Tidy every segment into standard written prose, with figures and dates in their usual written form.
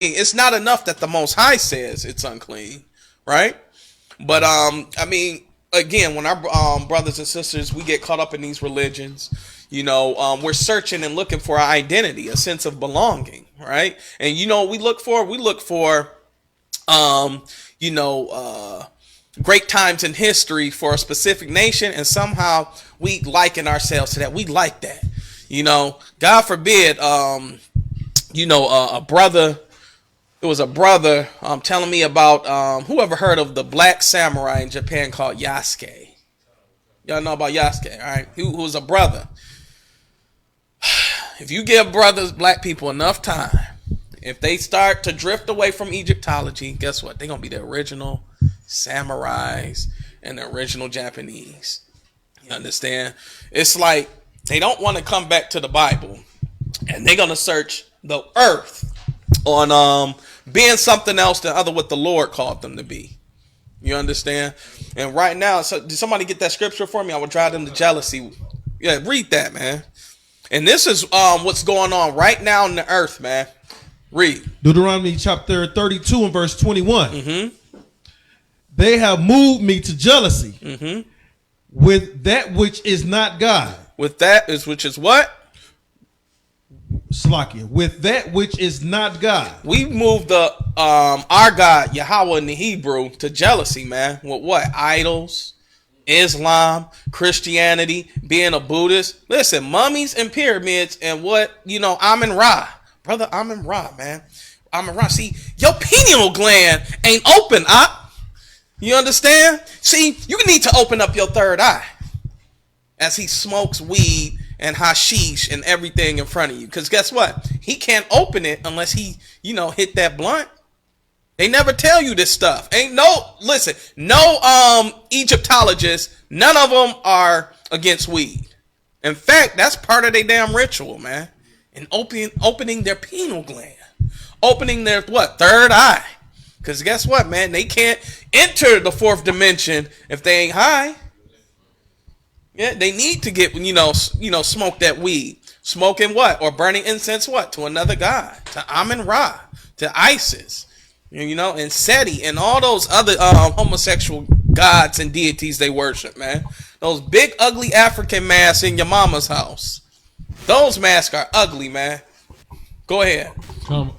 it's not enough that the Most High says it's unclean, right? But I mean, again, when our brothers and sisters, we get caught up in these religions, we're searching and looking for our identity, a sense of belonging, right? And we look for? We look for, um, you know, uh, great times in history for a specific nation, and somehow we liken ourselves to that. We like that, God forbid, a brother. It was a brother telling me about whoever heard of the black samurai in Japan called Yasuke. Y'all know about Yasuke, all right? Who was a brother. If you give brothers, black people, enough time, if they start to drift away from Egyptology, guess what? They're going to be the original samurais and the original Japanese. You understand? It's like they don't want to come back to the Bible, and they're going to search the earth on being something else than other what the Lord called them to be. You understand? And right now, so did somebody get that scripture for me? I would drive them to jealousy. Yeah, read that, man. And this is what's going on right now in the earth, man. Read. Deuteronomy chapter 32 and verse 21. Mm-hmm. They have moved me to jealousy Mm-hmm. with that which is not God. With that is which is what? Slakia. With that which is not God. We moved the our God Yahweh in the Hebrew to jealousy, man. With what? Idols, Islam, Christianity, being a Buddhist. Listen, mummies and pyramids and what, Amun Ra. Brother Amun Ra, man. Amun Ra. See, your pineal gland ain't open, you understand? See, you need to open up your third eye as he smokes weed and hashish and everything in front of you. Because guess what? He can't open it unless he, hit that blunt. They never tell you this stuff. No Egyptologists, none of them are against weed. In fact, that's part of their damn ritual, man. And opening their pineal gland. Opening their, third eye. Because guess what, man? They can't enter the fourth dimension if they ain't high. Yeah, they need to get, smoke that weed. Smoking what? Or burning incense what? To another god. To Amun Ra. To Isis. And Seti. And all those other homosexual gods and deities they worship, man. Those big, ugly African masks in your mama's house. Those masks are ugly, man. Go ahead. Khan.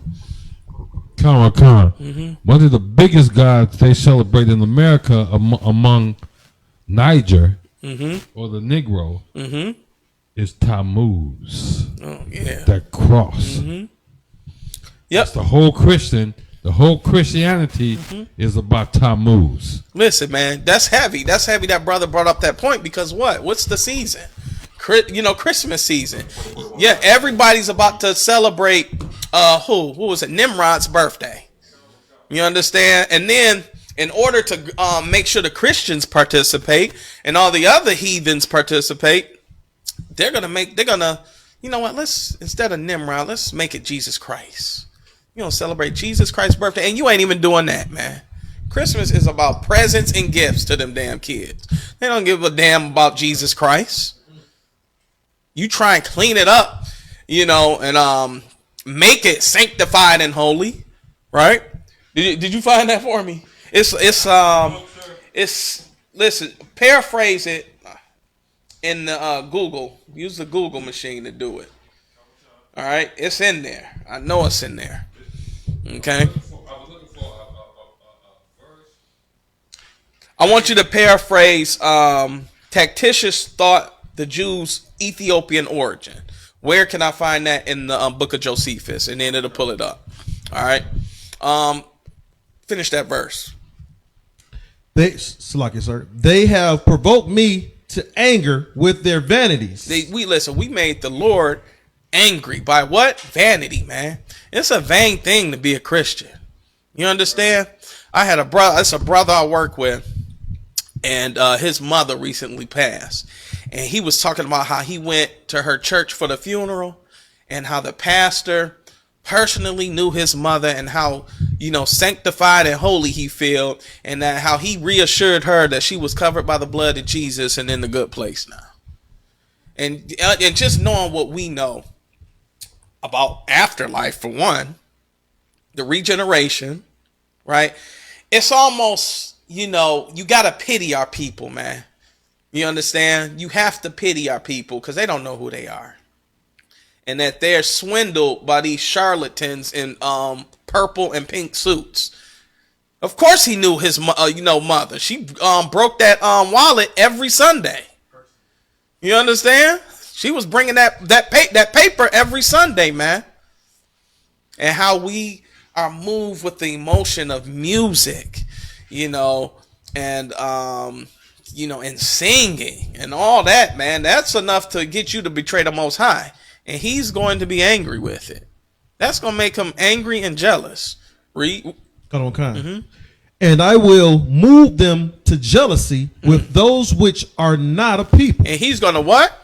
One of the biggest gods they celebrate in America among Niger or the Negro is Tammuz. Oh, yeah. That cross. Yep. That's the whole Christianity is about Tammuz. Listen, man, that's heavy. That's heavy that brother brought up that point because what? What's the season? Christmas season. Yeah, everybody's about to celebrate who was it? Nimrod's birthday. You understand? And then in order to make sure the Christians participate and all the other heathens participate, they're gonna, let's, instead of Nimrod, let's make it Jesus Christ. Celebrate Jesus Christ's birthday. And you ain't even doing that, man. Christmas is about presents and gifts to them damn kids. They don't give a damn about Jesus Christ. You try and clean it up, and make it sanctified and holy, right? Did you find that for me? It's listen, paraphrase it in the Google. Use the Google machine to do it. All right, it's in there. I know it's in there. Okay. I want you to paraphrase Tactitius thought the Jews' Ethiopian origin. Where can I find that in the book of Josephus? And then it'll pull it up. All right. Finish that verse. They have provoked me to anger with their vanities. We made the Lord angry by what? Vanity, man. It's a vain thing to be a Christian. You understand? I had a brother. It's a brother I work with, and his mother recently passed. And he was talking about how he went to her church for the funeral and how the pastor personally knew his mother and how, sanctified and holy he felt, and that how he reassured her that she was covered by the blood of Jesus and in the good place now. And just knowing what we know about afterlife, for one, the regeneration, right? It's almost, you got to pity our people, man. You understand? You have to pity our people because they don't know who they are. And that they're swindled by these charlatans in purple and pink suits. Of course he knew his mother. She broke that wallet every Sunday. You understand? She was bringing that paper every Sunday, man. And how we are moved with the emotion of music, and and singing and all that, man. That's enough to get you to betray the Most High. And he's going to be angry with it. That's going to make him angry and jealous. Read. Hold on, kind. And I will move them to jealousy with those which are not a people. And he's going to what?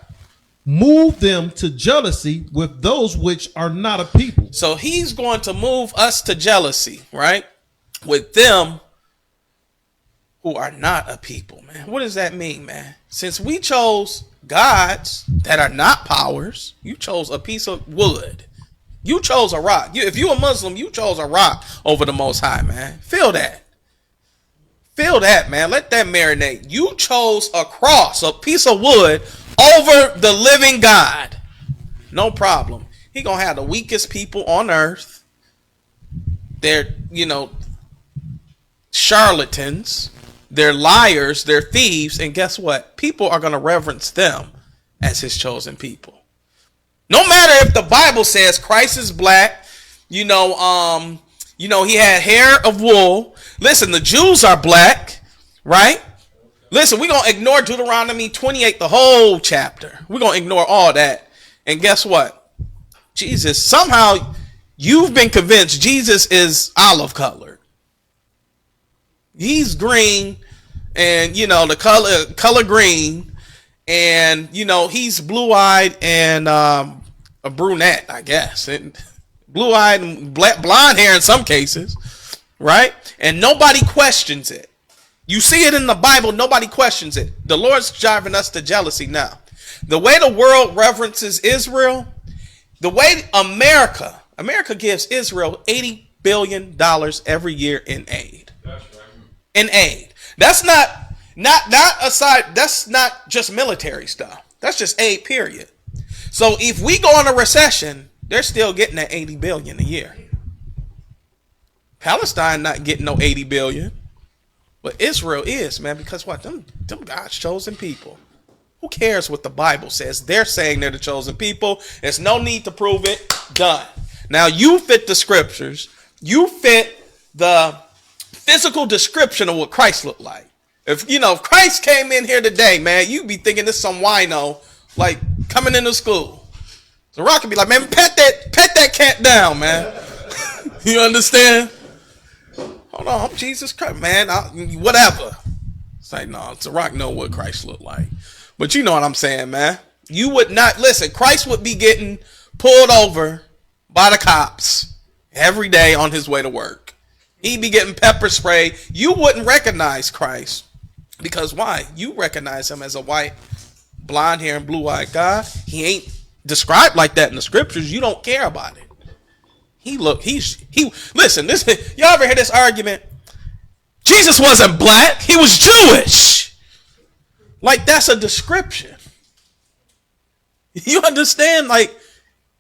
Move them to jealousy with those which are not a people. So he's going to move us to jealousy, right? With them who are not a people, man. What does that mean, man? Since we chose gods that are not powers, you chose a piece of wood. You chose a rock. If you're a Muslim, you chose a rock over the Most High, man. Feel that. Feel that, man. Let that marinate. You chose a cross, a piece of wood, over the living God. No problem. He gonna have the weakest people on earth. They're, charlatans. They're liars. They're thieves. And guess what? People are gonna reverence them as his chosen people. No matter if the Bible says Christ is black, he had hair of wool. Listen, the Jews are black, right? Listen, we're going to ignore Deuteronomy 28, the whole chapter. We're going to ignore all that. And guess what? Jesus, somehow you've been convinced Jesus is olive colored. He's green and, the color green. And, he's blue-eyed and a brunette, I guess. And blue-eyed and blonde hair in some cases, right? And nobody questions it. You see it in the Bible, nobody questions it. The Lord's driving us to jealousy now. The way the world reverences Israel, the way America gives Israel $80 billion every year in aid. That's right. In aid. That's not aside, that's not just military stuff. That's just aid, period. So if we go on a recession, they're still getting that 80 billion a year. Palestine not getting no 80 billion. But Israel is, man, because what? Them God's chosen people. Who cares what the Bible says? They're saying they're the chosen people. There's no need to prove it. Done. Now you fit the scriptures. You fit the physical description of what Christ looked like. If Christ came in here today, man, you'd be thinking this some wino like coming into school. The Rock could be like, man, pet that cat down, man. You understand? Hold on, I'm Jesus Christ, man. Whatever. It's like, no, The Rock know what Christ looked like. But you know what I'm saying, man. You would not, listen, Christ would be getting pulled over by the cops every day on his way to work. He'd be getting pepper spray. You wouldn't recognize Christ. Because why? You recognize him as a white, blonde hair and blue-eyed God. He ain't described like that in the scriptures. You don't care about it. Listen, y'all ever hear this argument? Jesus wasn't black. He was Jewish. Like, that's a description. You understand? Like,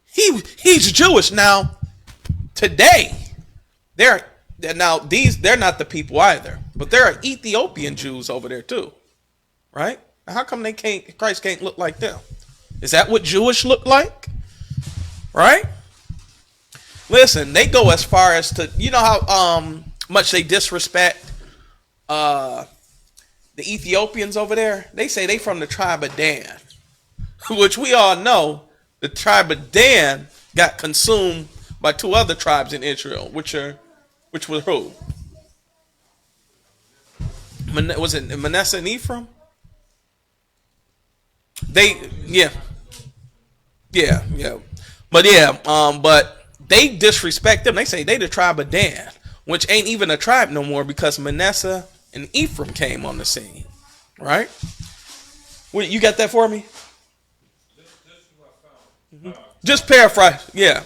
he's Jewish. Now, today, they're not the people either. But there are Ethiopian Jews over there too. Right? How come Christ can't look like them? Is that what Jewish look like? Right? Listen, they go as far as to, how much they disrespect the Ethiopians over there? They say they from the tribe of Dan, which we all know the tribe of Dan got consumed by two other tribes in Israel, which were who? Was it Manasseh and Ephraim? Yeah. But they disrespect them. They say they the tribe of Dan, which ain't even a tribe no more because Manasseh and Ephraim came on the scene. Right? You got that for me? This is what I found. Just paraphrase. Yeah.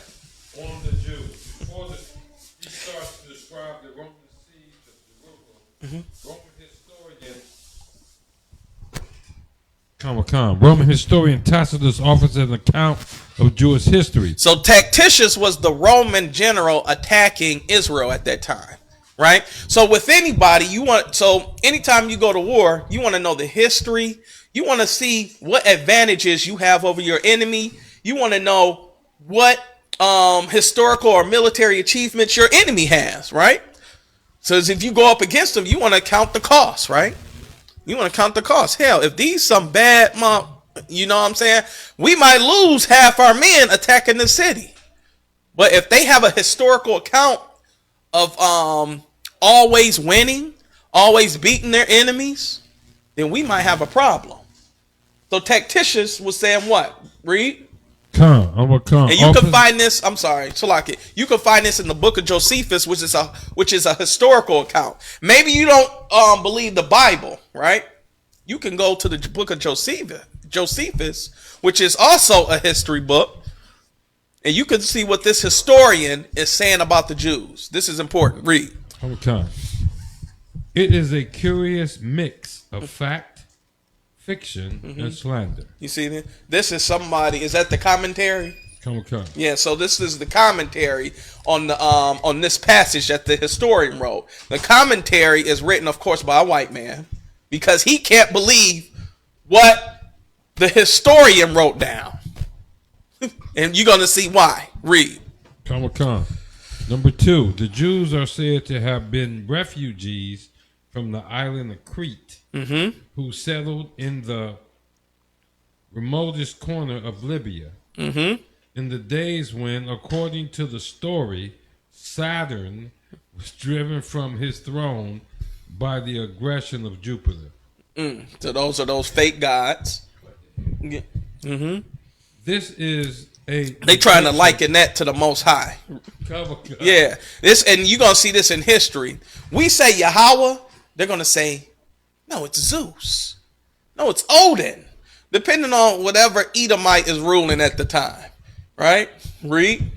On the Jews. Roman historian Tacitus offers an account of Jewish history. So Tactitius was the Roman general attacking Israel at that time, right? So with anybody, so anytime you go to war, you want to know the history. You want to see what advantages you have over your enemy. You want to know what historical or military achievements your enemy has, right? So as if you go up against them, you want to count the cost, right? You want to count the cost. Hell, if these some bad, you know what I'm saying? We might lose half our men attacking the city. But if they have a historical account of always winning, always beating their enemies, then we might have a problem. So Tactitius was saying what? Read. I'm a con. And you can find this. I'm sorry, Shalaki. You can find this in the book of Josephus, which is a historical account. Maybe you don't believe the Bible, right? You can go to the book of Josephus, which is also a history book, and you can see what this historian is saying about the Jews. This is important. Read. I'm a con. It is a curious mix of fact, fiction, and slander. You see this is somebody. Is that the commentary? Come. Yeah, so this is the commentary on this passage that the historian wrote. The commentary is written, of course, by a white man because he can't believe what the historian wrote down. And you're going to see why. Read. Come. Number 2, the Jews are said to have been refugees from the island of Crete, who settled in the remotest corner of Libya in the days when, according to the story, Saturn was driven from his throne by the aggression of Jupiter. So those are those fake gods. Yeah. This is they trying to liken that to the Most High. Yeah, and you're gonna see this in history. We say Yahweh, they're gonna say, no, it's Zeus. No, it's Odin. Depending on whatever Edomite is ruling at the time. Right? Read.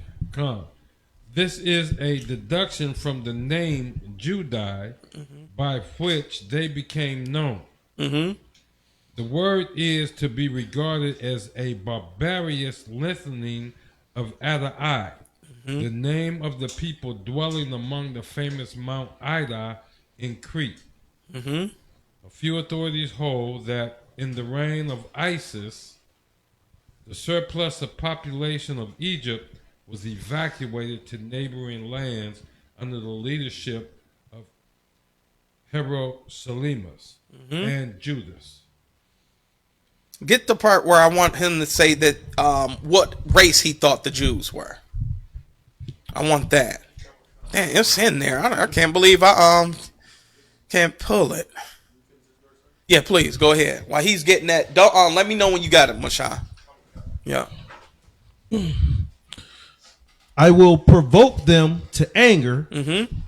This is a deduction from the name Judai, by which they became known. The word is to be regarded as a barbarous lengthening of Adai, the name of the people dwelling among the famous Mount Ida in Crete. A few authorities hold that in the reign of Isis, the surplus of population of Egypt was evacuated to neighboring lands under the leadership of Herosolimus and Judas. Get the part where I want him to say that what race he thought the Jews were. I want that. Damn, it's in there. I can't believe I can't pull it. Yeah, please go ahead. While he's getting that, don't let me know when you got it, Masha. Yeah. I will provoke them to anger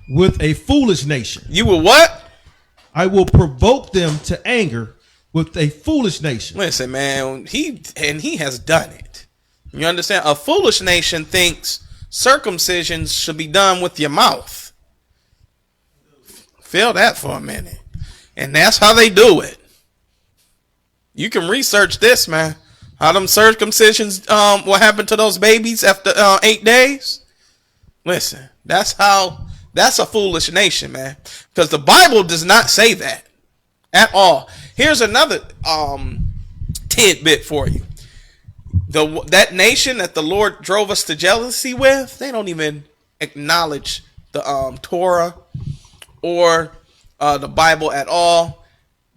with a foolish nation. You will what? I will provoke them to anger with a foolish nation. Listen, man, he has done it. You understand? A foolish nation thinks circumcision should be done with your mouth. Feel that for a minute. And that's how they do it. You can research this, man. How them circumcisions, what happened to those babies after 8 days? Listen, that's a foolish nation, man. Because the Bible does not say that at all. Here's another tidbit for you. That nation that the Lord drove us to jealousy with, they don't even acknowledge the Torah or the Bible at all.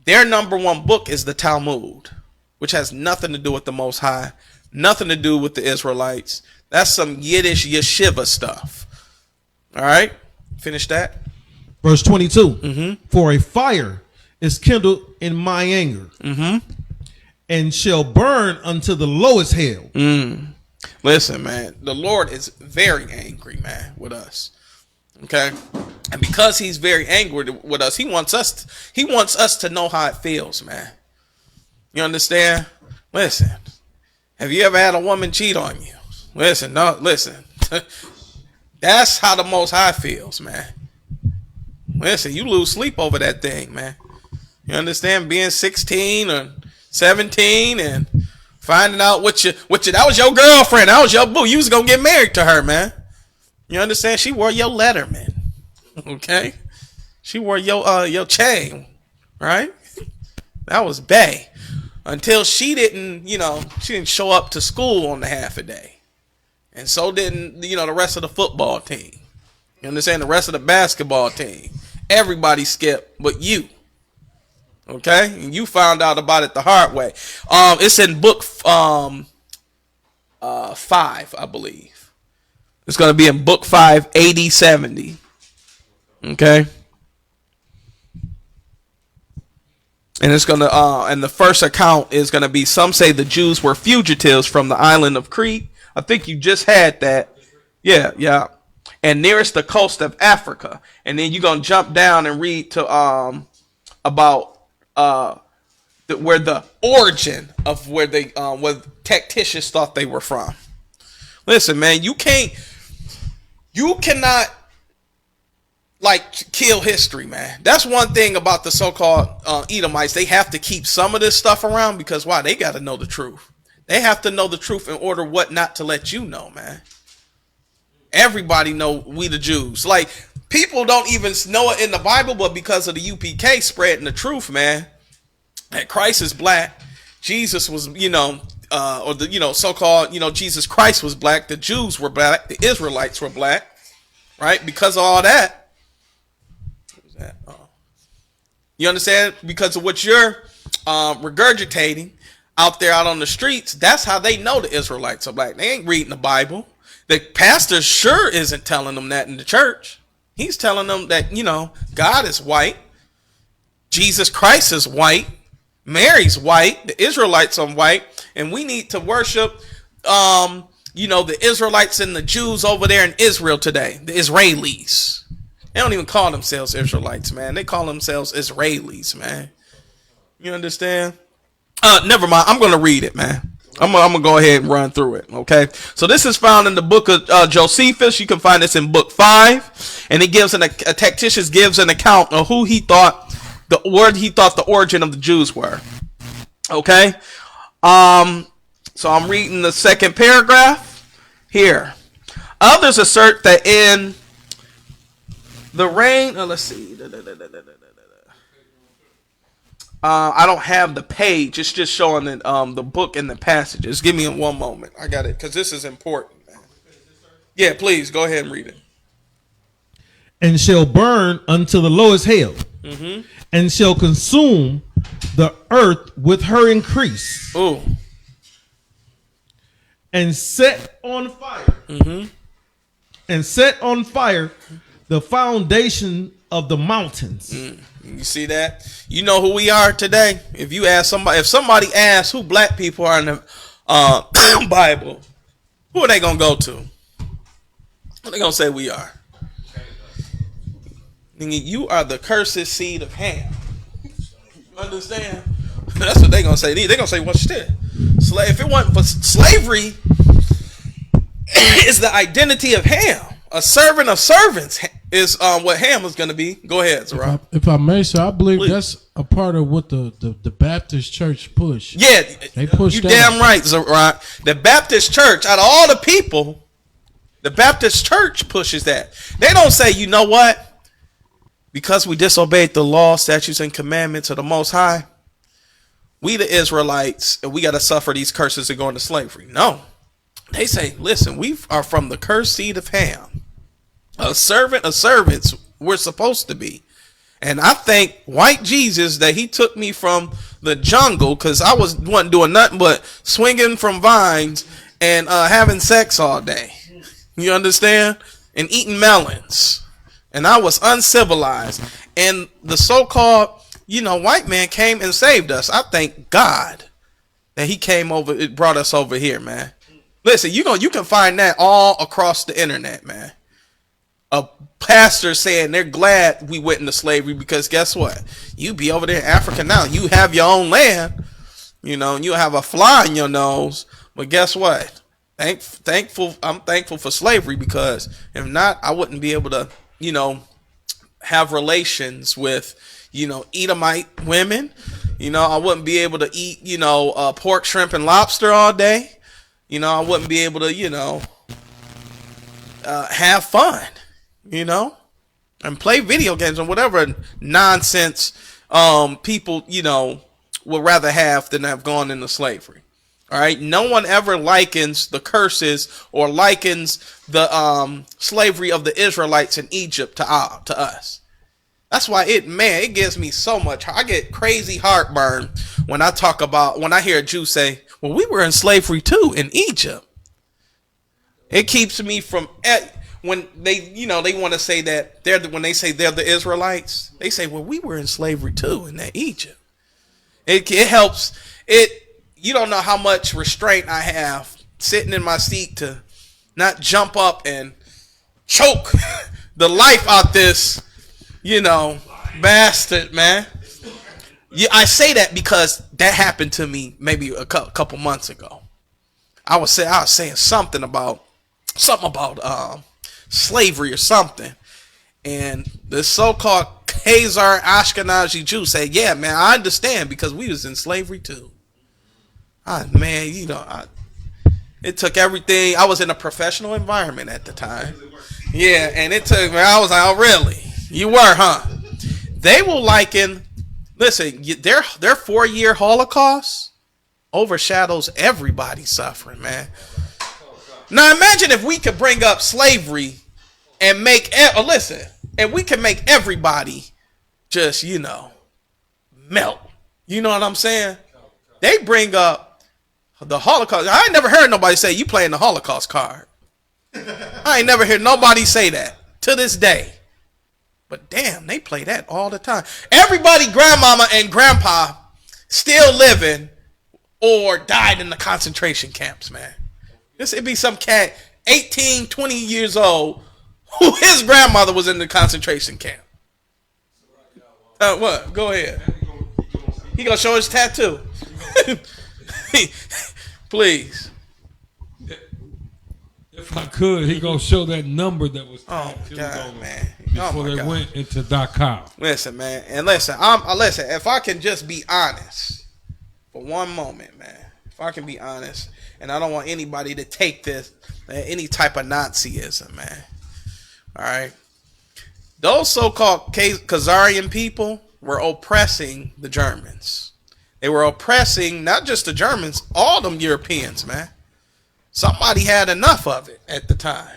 Their number one book is the Talmud, which has nothing to do with the Most High, nothing to do with the Israelites. That's some Yiddish yeshiva stuff. All right, finish that. Verse 22. For a fire is kindled in my anger, and shall burn unto the lowest hell. Listen, man, the Lord is very angry, man, with us. Okay, and because He's very angry with us, He wants us to know how it feels, man. You understand? Listen, have you ever had a woman cheat on you? Listen, no, listen. That's how the Most High feels, man. Listen, you lose sleep over that thing, man. You understand? Being 16 or 17 and finding out that was your girlfriend, that was your boo. You was gonna get married to her, man. You understand? She wore your Letterman, okay? She wore your chain, right? That was bae. Until she didn't show up to school on the half a day, and so didn't the rest of the football team. You understand? The rest of the basketball team. Everybody skipped, but you. Okay, and you found out about it the hard way. It's in book 5, I believe. It's going to be in book 5, AD 70. Okay, and it's going to and the first account is going to be, some say the Jews were fugitives from the island of Crete. I think you just had that. Yeah. And nearest the coast of Africa, and then you're going to jump down and read to about where the origin of where they what tacticians thought they were from. Listen, man, you cannot kill history, man. That's one thing about the so-called Edomites. They have to keep some of this stuff around because why? They got to know the truth. They have to know the truth in order what not to let you know, man. Everybody know we the Jews. Like, people don't even know it in the Bible, but because of the UPK spreading the truth, man, that Christ is black. Jesus was, so-called, Jesus Christ was black. The Jews were black. The Israelites were black, right? Because of all that. What was that? You understand? Because of what you're regurgitating out on the streets, that's how they know the Israelites are black. They ain't reading the Bible. The pastor sure isn't telling them that in the church. He's telling them that, God is white. Jesus Christ is white. Mary's white. The Israelites are white. And we need to worship, the Israelites and the Jews over there in Israel today. The Israelis. They don't even call themselves Israelites, man. They call themselves Israelis, man. You understand? Never mind. I'm going to read it, man. I'm going to go ahead and run through it, okay? So this is found in the book of Josephus. You can find this in book 5. And it gives Tacitus gives an account of who he thought the origin of the Jews were. Okay? So I'm reading the second paragraph here. Others assert that in the reign, let's see. I don't have the page. It's just showing the book and the passages. Give me one moment. I got it because this is important, man. Yeah, please go ahead and read it. And shall burn unto the lowest hell, and shall consume the earth with her increase. Ooh. And set on fire. And set on fire the foundation of the mountains. You see that? You know who we are today? If somebody asks who black people are in the Bible, who are they gonna go to? What are they gonna say we are? You are the cursed seed of Ham. You understand? That's what they gonna say. They gonna say, what's this? If it wasn't for slavery, it's the identity of Ham. A servant of servants is what Ham is going to be. Go ahead, Zara. If I may, sir, I believe that's a part of what the Baptist church push. Yeah, they push. You damn right, Zara. The Baptist church, out of all the people, the Baptist church pushes that. They don't say, you know what? Because we disobeyed the law, statutes, and commandments of the Most High, we the Israelites, and we got to suffer these curses of going to slavery. No. They say, listen, we are from the cursed seed of Ham. A servant of servants we're supposed to be. And I thank white Jesus that he took me from the jungle, because I wasn't doing nothing but swinging from vines and having sex all day. You understand? And eating melons. And I was uncivilized. And the so-called, white man came and saved us. I thank God that he came over, it brought us over here, man. Listen, you can find that all across the internet, man. A pastor saying they're glad we went into slavery because guess what? You be over there in Africa now. You have your own land, and you have a fly in your nose. But guess what? I'm thankful for slavery, because if not, I wouldn't be able to, have relations with, Edomite women. I wouldn't be able to eat, pork, shrimp, and lobster all day. I wouldn't be able to, have fun, and play video games and whatever nonsense people, would rather have than have gone into slavery. All right. No one ever likens the curses or likens the slavery of the Israelites in Egypt to us. That's why it gives me so much. I get crazy heartburn when I hear a Jew say, well, we were in slavery too in Egypt. It keeps me from, when they want to say that when they say they're the Israelites, they say, well, we were in slavery too in that Egypt. It helps. You don't know how much restraint I have sitting in my seat to not jump up and choke the life out this, bastard, man. Yeah, I say that because that happened to me maybe a couple months ago. I was saying something about slavery or something, and the so-called Khazar Ashkenazi Jew said, "Yeah, man, I understand because we was in slavery too." It took everything. I was in a professional environment at the time. Yeah, and it took me. I was like, "Oh, really? You were, huh?" They will liken. Listen, their 4-year Holocaust overshadows everybody's suffering, man. Now imagine if we could bring up slavery and and we can make everybody just, melt. You know what I'm saying? They bring up the Holocaust. I ain't never heard nobody say you playing the Holocaust card. I ain't never heard nobody say that to this day. But damn, they play that all the time. Everybody, grandmama and grandpa, still living or died in the concentration camps, man. It'd be some cat, 18, 20 years old, who his grandmother was in the concentration camp. What? Go ahead. He gonna show his tattoo. Please. If I could, he gonna show that number that was tattooed on man. Before they went into Dachau. Listen, man, and listen. If I can just be honest for one moment, man. If I can be honest, and I don't want anybody to take this any type of Nazism, man. All right, those so-called Khazarian people were oppressing the Germans. They were oppressing not just the Germans, all them Europeans, man. Somebody had enough of it at the time.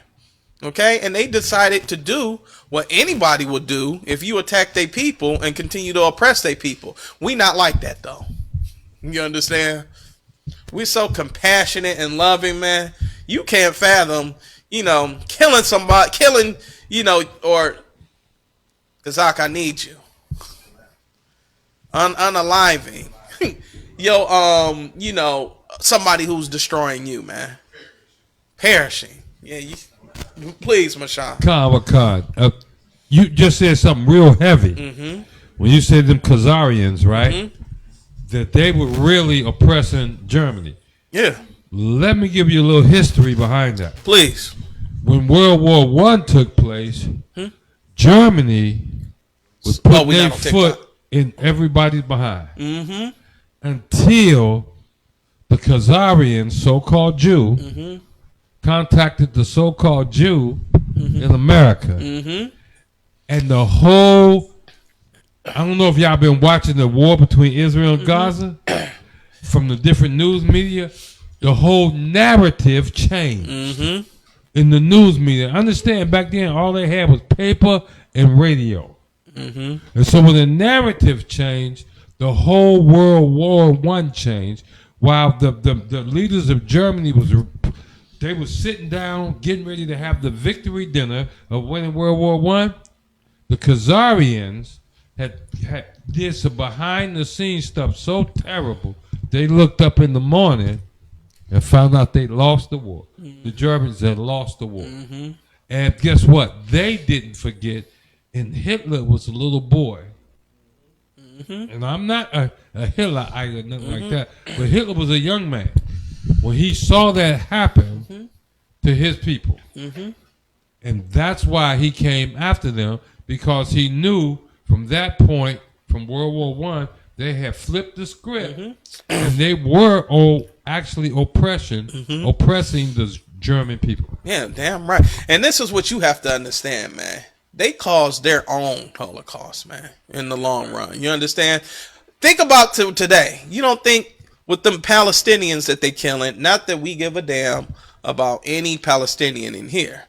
Okay, and they decided to do what anybody would do if you attack their people and continue to oppress their people. We not like that though. You understand? We're so compassionate and loving, man. You can't fathom, killing somebody, or Kazak, I need you. Unaliving. Somebody who's destroying you, man. Perishing. Yeah, please, Mashan. Khan, you just said something real heavy. Mm-hmm. When you said them Khazarians, right? Mm-hmm. That they were really oppressing Germany. Yeah. Let me give you a little history behind that. Please. When World War I took place, Germany was putting their foot in everybody's behind. Mm-hmm. Until the Khazarian, so-called Jew, contacted the so-called Jew in America. Mm-hmm. And the whole, I don't know if y'all been watching the war between Israel and Gaza from the different news media. The whole narrative changed in the news media. Understand, back then all they had was paper and radio. And so when the narrative changed, the whole World War I changed. While the leaders of Germany they were sitting down, getting ready to have the victory dinner of winning World War I, the Khazarians had did some behind the scenes stuff so terrible. They looked up in the morning and found out they lost the war. The Germans had lost the war. And guess what? They didn't forget. And Hitler was a little boy. And I'm not a Hitler either, nothing like that. But Hitler was a young man when he saw that happen to his people. And that's why he came after them, because he knew from that point, from World War One, they had flipped the script, and they were actually oppressing the German people. Yeah, damn right. And this is what you have to understand, man. They caused their own Holocaust, man, in the long run. You understand? Think about today. You don't think with them Palestinians that they killing, not that we give a damn about any Palestinian in here,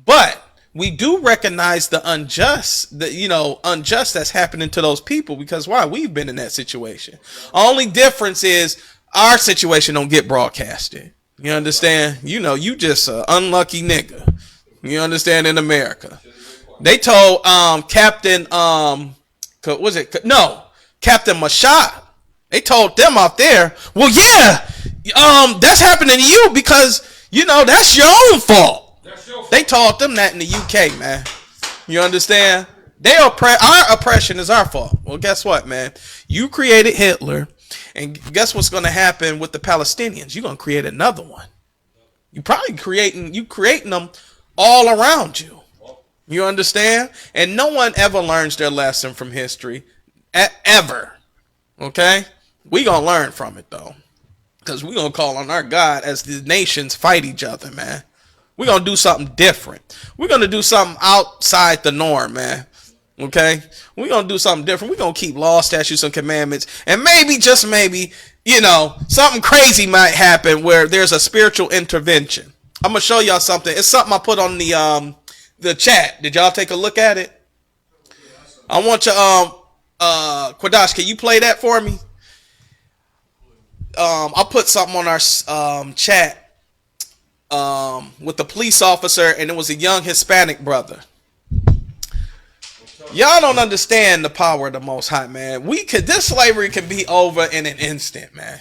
but we do recognize the unjust that's happening to those people, because why? We've been in that situation. Only difference is our situation don't get broadcasted. You understand? You just an unlucky nigga. You understand? In America, they told Captain Captain Mashad. They told them out there, well, yeah, that's happening to you because that's your own fault. They told them that in the UK, man. You understand? Our oppression is our fault. Well, guess what, man? You created Hitler, and guess what's going to happen with the Palestinians? You're going to create another one. You probably creating them all around you. You understand? And no one ever learns their lesson from history, ever. Okay? We gonna learn from it though, because we gonna call on our God as the nations fight each other, man. We're gonna do something different. We're gonna do something outside the norm, man. Okay? We're gonna do something different. We're gonna keep laws, statutes, and commandments, and maybe, just maybe, something crazy might happen where there's a spiritual intervention. I'm gonna show y'all something. It's something I put on the chat. Did y'all take a look at it? I want you, Quadash, can you play that for me? I'll put something on our chat with the police officer, and it was a young Hispanic brother. Y'all don't understand the power of the Most High, man. This slavery can be over in an instant, man.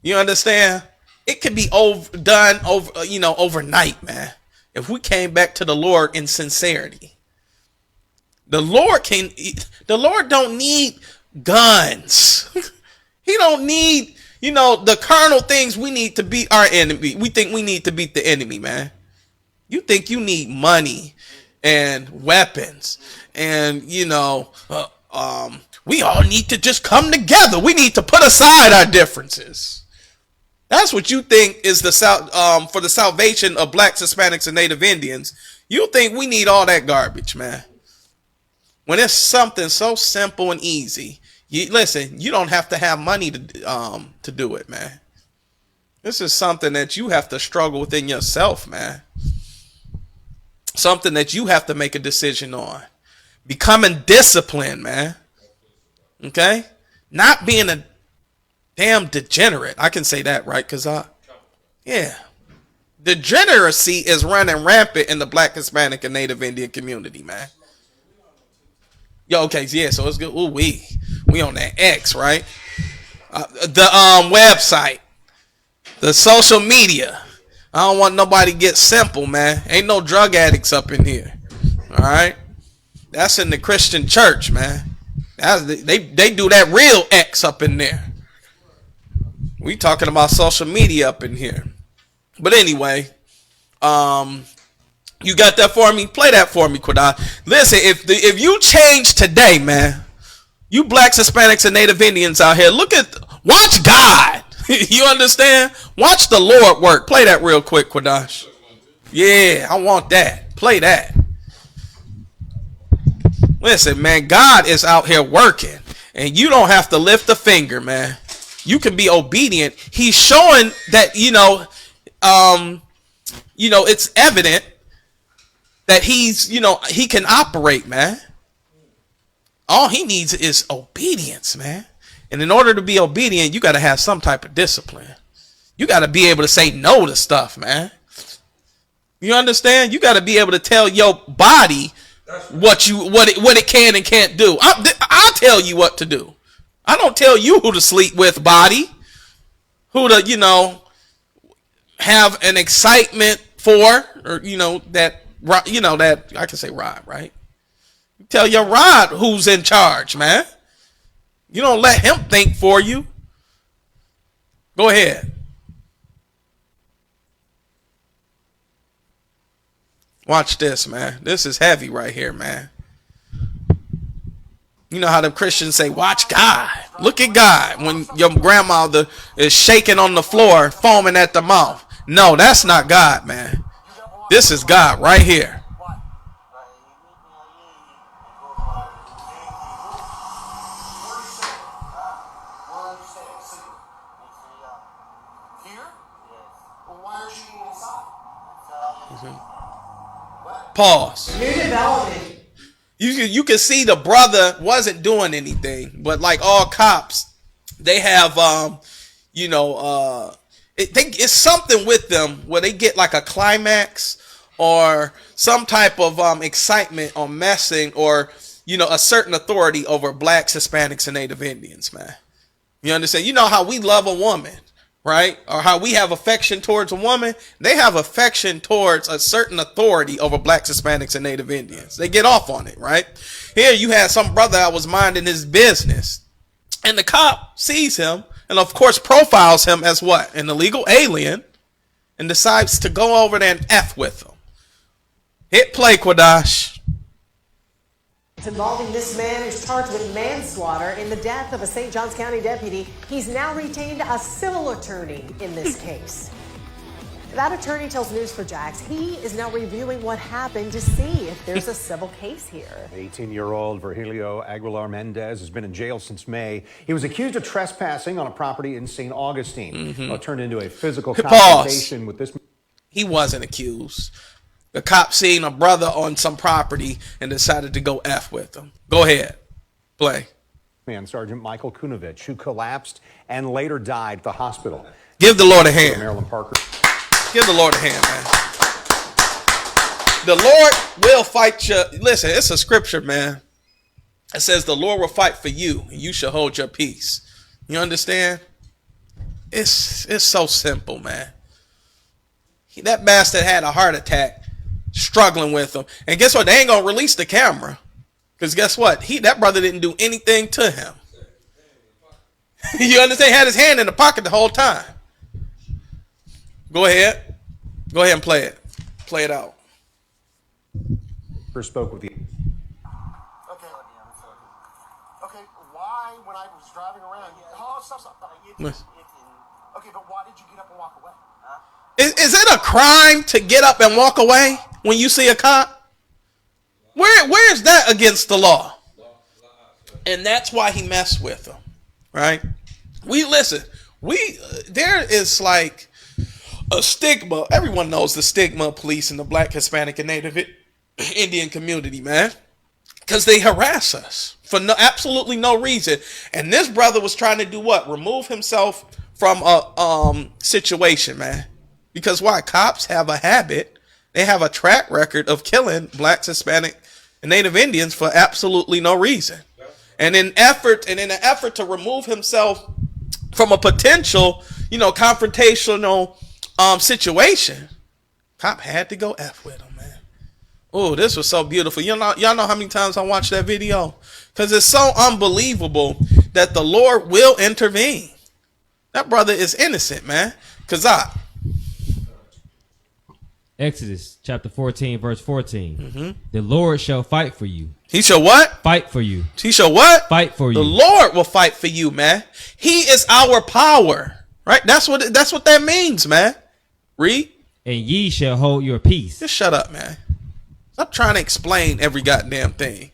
You understand? It could be done overnight, man. If we came back to the Lord in sincerity. The Lord don't need guns. He don't need, the carnal things we need to beat our enemy. We think we need to beat the enemy, man. You think you need money and weapons and, we all need to just come together. We need to put aside our differences. That's what you think is for the salvation of blacks, Hispanics, and Native Indians. You think we need all that garbage, man. When it's something so simple and easy, you don't have to have money to do it, man. This is something that you have to struggle within yourself, man. Something that you have to make a decision on. Becoming disciplined, man. Okay? Not being a damn degenerate. I can say that, right? Degeneracy is running rampant in the black, Hispanic, and Native Indian community, man. Yo, okay, yeah, so it's good. Ooh, we on that X, right? The website, the social media. I don't want nobody to get simple, man. Ain't no drug addicts up in here. All right? That's in the Christian church, man. They do that real X up in there. We talking about social media up in here. But anyway, you got that for me? Play that for me, Quadai. Listen, if you change today, man, you blacks, Hispanics, and Native Indians out here, watch God. You understand? Watch the Lord work. Play that real quick, Quadash. Yeah, I want that. Play that. Listen, man, God is out here working, and you don't have to lift a finger, man. You can be obedient. He's showing that, it's evident that he can operate, man. All he needs is obedience, man. And in order to be obedient, you got to have some type of discipline. You got to be able to say no to stuff, man. You understand? You got to be able to tell your body what it can and can't do. I'll tell you what to do. I don't tell you who to sleep with, body. Who to, have an excitement for, or that I can say rod, right? You tell your rod who's in charge, man. You don't let him think for you. Go ahead. Watch this, man. This is heavy right here, man. You know how the Christians say, watch God. Look at God when your grandmother is shaking on the floor, foaming at the mouth. No, that's not God, man. This is God right here. Pause. New development. You can see the brother wasn't doing anything, but like all cops, they have it's something with them where they get like a climax or some type of excitement on messing or a certain authority over blacks, Hispanics, and Native Indians, man. You understand? You know how we love a woman, right? Or how we have affection towards a woman. They have affection towards a certain authority over blacks, Hispanics, and Native Indians. They get off on it, right? Here you had some brother that was minding his business, and the cop sees him and of course profiles him as what? An illegal alien, and decides to go over there and F with him. Hit play, Quadash. Involving this man who's charged with manslaughter in the death of a St. Johns County deputy. He's now retained a civil attorney in this case. That attorney tells News4Jax he is now reviewing what happened to see if there's a civil case here. 18-year-old Virgilio Aguilar Mendez has been in jail since May. He was accused of trespassing on a property in St. Augustine. Well, it turned into a physical confrontation with this. He wasn't accused. The cop seen a brother on some property and decided to go F with him. Go ahead. Play. Man, Sergeant Michael Kunovich, who collapsed and later died at the hospital. Give the Lord a hand. Marilyn Parker. Give the Lord a hand, man. The Lord will fight you. Listen, it's a scripture, man. It says the Lord will fight for you and you shall hold your peace. You understand? It's so simple, man. That bastard had a heart attack, struggling with him. And guess what? They ain't going to release the camera. Because guess what? That brother didn't do anything to him. You understand? He had his hand in the pocket the whole time. Go ahead. Go ahead and play it. Play it out. First spoke with the. Okay, why when I was driving around? Oh, stop. Okay, but why did you get up and walk away? Is it a crime to get up and walk away when you see a cop? Where is that against the law? And that's why he messed with them, right? There is like a stigma. Everyone knows the stigma of police in the black, Hispanic, and Native Indian community, man, because they harass us for absolutely no reason. And this brother was trying to do what? Remove himself from a situation, man. Because why? Cops have a habit. They have a track record of killing blacks, Hispanic, and Native Indians for absolutely no reason. And in an effort to remove himself from a potential, confrontational situation, cop had to go F with him, man. Oh, this was so beautiful. Y'all know how many times I watched that video? Because it's so unbelievable that the Lord will intervene. That brother is innocent, man. Kazak. Exodus chapter 14, verse 14. The Lord shall fight for you. He shall what? Fight for you. He shall what? Fight for you. The Lord will fight for you, man. He is our power, right? That's what that means, man. Read. And ye shall hold your peace. Just shut up, man. Stop trying to explain every goddamn thing.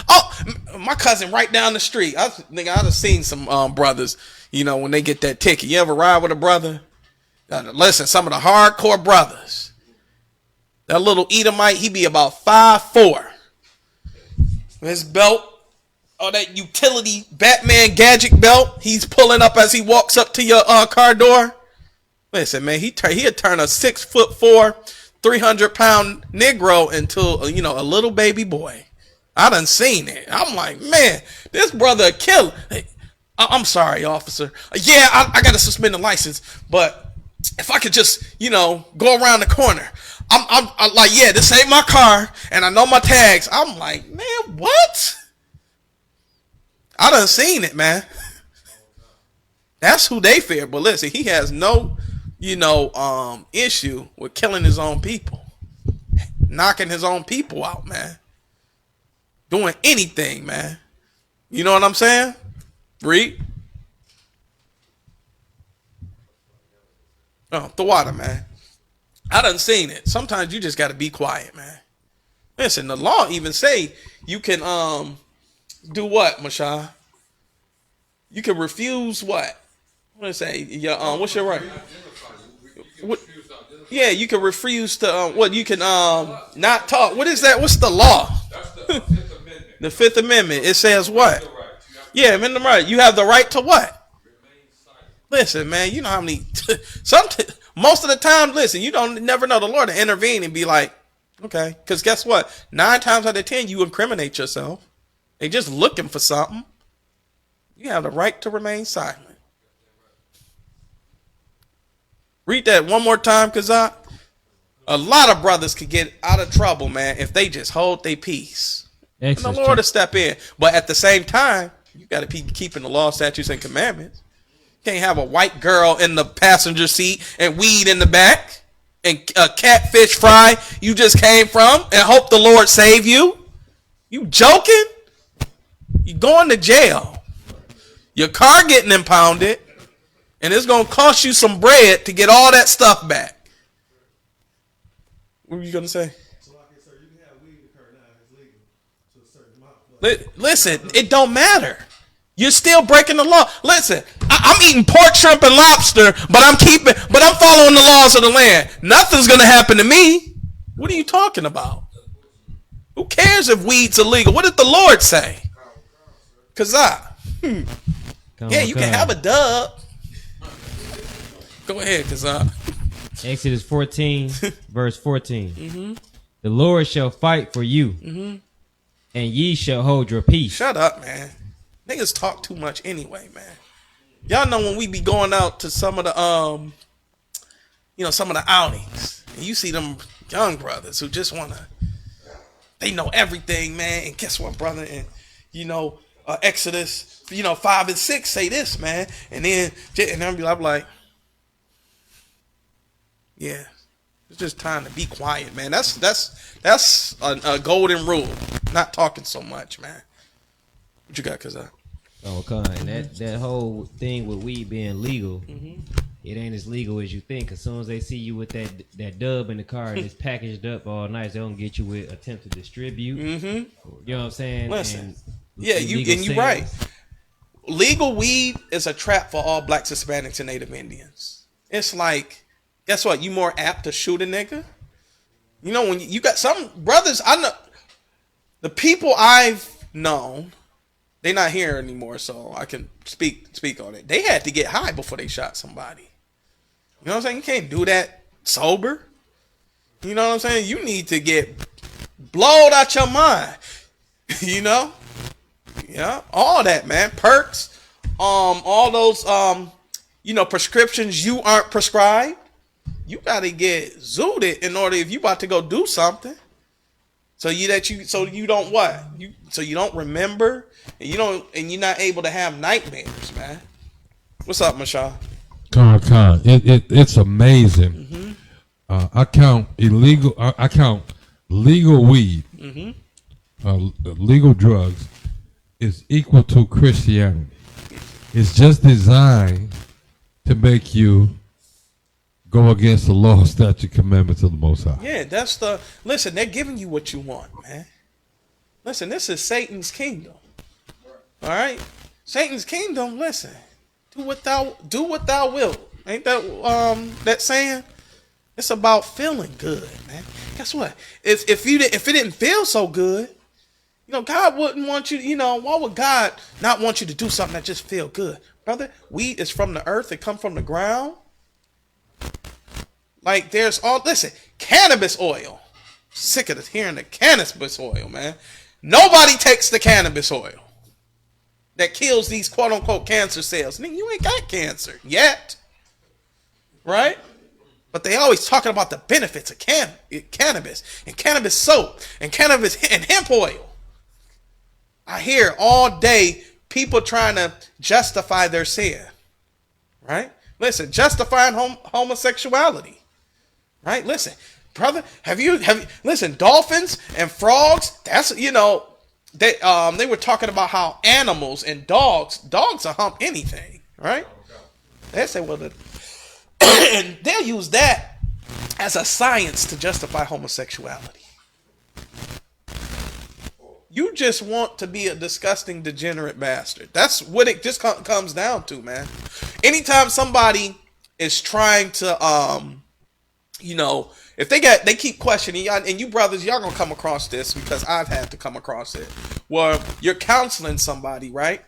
Oh, my cousin right down the street. I've seen some brothers, when they get that ticket. You ever ride with a brother? Listen, some of the hardcore brothers. That little Edomite, he be about 5'4". His belt, that utility Batman gadget belt, he's pulling up as he walks up to your car door. Listen, man, he'd turn a 6'4", 300-pound Negro into a little baby boy. I done seen it. I'm like, man, this brother a killer. Hey, I'm sorry, officer. Yeah, I got to suspend the license, but if I could just, go around the corner. I'm like, yeah, this ain't my car, and I know my tags. I'm like, man, what? I done seen it, man. That's who they fear. But listen, he has no, issue with killing his own people, knocking his own people out, man. doing anything, man. You know what I'm saying? Read. Oh, the water, man. I done seen it. Sometimes you just got to be quiet, man. Listen, the law even say you can do what, Mashah? You can refuse what? What did it say? Your what's your right? What? Yeah, you can refuse to what? You can not talk. What is that? What's the law? That's the Fifth Amendment. The Fifth Amendment. It says what? Yeah, amendment right. You have the right to what? Listen, man. You know how many? Most of the time, listen. You don't never know the Lord to intervene and be like, okay, because guess what? 9 times out of 10, you incriminate yourself. They just looking for something. You have the right to remain silent. Read that one more time, Kazak. A lot of brothers could get out of trouble, man, if they just hold their peace. And the Lord will step in. But at the same time, you got to be keeping the law, statutes, and commandments. You can't have a white girl in the passenger seat and weed in the back and a catfish fry you just came from and hope the Lord save you. You joking? You going to jail. Your car getting impounded. And it's going to cost you some bread to get all that stuff back. What were you going to say? Listen, it don't matter. You're still breaking the law. Listen, I'm eating pork, shrimp, and lobster, but I'm following the laws of the land. Nothing's going to happen to me. What are you talking about? Who cares if weed's illegal? What did the Lord say? Kazak. Yeah, you can have a dub. Go ahead, Kazak. Exodus 14, verse 14. Mm-hmm. The Lord shall fight for you, and ye shall hold your peace. Shut up, man. Niggas talk too much anyway, man. Y'all know when we be going out to some of the some of the outings, and you see them young brothers who just they know everything, man. And guess what, brother? And Exodus, 5 and 6 say this, man. And then I'm like, yeah, it's just time to be quiet, man. That's a golden rule. Not talking so much, man. What you got, Kazak? Oh, that whole thing with weed being legal, it ain't as legal as you think. As soon as they see you with that dub in the car and it's packaged up all nice, they gonna get you with attempt to distribute. You know what I'm saying? Listen, you're right. Legal weed is a trap for all blacks, Hispanics, and Native Indians. It's like, guess what? You more apt to shoot a nigga. You know, when you got some brothers, I know the people I've known. They're not here anymore, so I can speak on it. They had to get high before they shot somebody. You know what I'm saying? You can't do that sober. You know what I'm saying? You need to get blowed out your mind. Yeah, all that, man. Perks, all those, prescriptions you aren't prescribed. You got to get zooted in order if you about to go do something. So you don't what? So you don't remember and you're not able to have nightmares, man. What's up, Mashah? Khan. It's amazing. I count illegal. I count legal weed, legal drugs is equal to Christianity. It's just designed to make you go against the law, statute, commandments of the Most High. Yeah, listen, they're giving you what you want, man. Listen, this is Satan's kingdom. All right? Satan's kingdom, listen. Do what thou wilt. Ain't that saying? It's about feeling good, man. Guess what? If it didn't feel so good, God wouldn't want you, why would God not want you to do something that just feel good? Brother, weed is from the earth, it come from the ground. Like listen, cannabis oil. Sick of hearing the cannabis oil, man. Nobody takes the cannabis oil that kills these quote unquote cancer cells. Nigga, you ain't got cancer yet. Right? But they always talking about the benefits of cannabis and cannabis soap and cannabis and hemp oil. I hear all day people trying to justify their sin. Right? Listen, justifying homosexuality. Right? Listen, brother, have you listen, dolphins and frogs, that's, they were talking about how animals and dogs will hump anything, right? They say, well, and they'll use that as a science to justify homosexuality. You just want to be a disgusting, degenerate bastard. That's what it just comes down to, man. Anytime somebody is trying to, if they keep questioning y'all, and you brothers, y'all gonna come across this because I've had to come across it, where you're counseling somebody, right?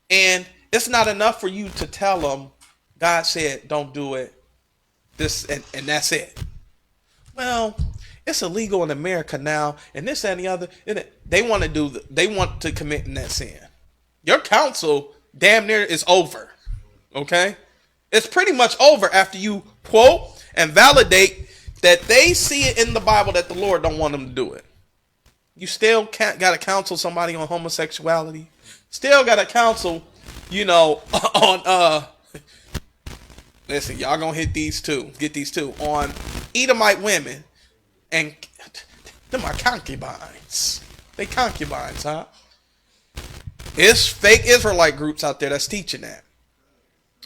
And it's not enough for you to tell them, God said, don't do it. This and that's it. Well, it's illegal in America now, and this and the other. They want to commit in that sin. Your counsel damn near is over. Okay, it's pretty much over after you quote and validate that they see it in the Bible that the Lord don't want them to do it. You still got to counsel somebody on homosexuality. Still got to counsel, on listen, y'all gonna get these two on Edomite women, and them are concubines. They concubines, huh? It's fake Israelite groups out there that's teaching that.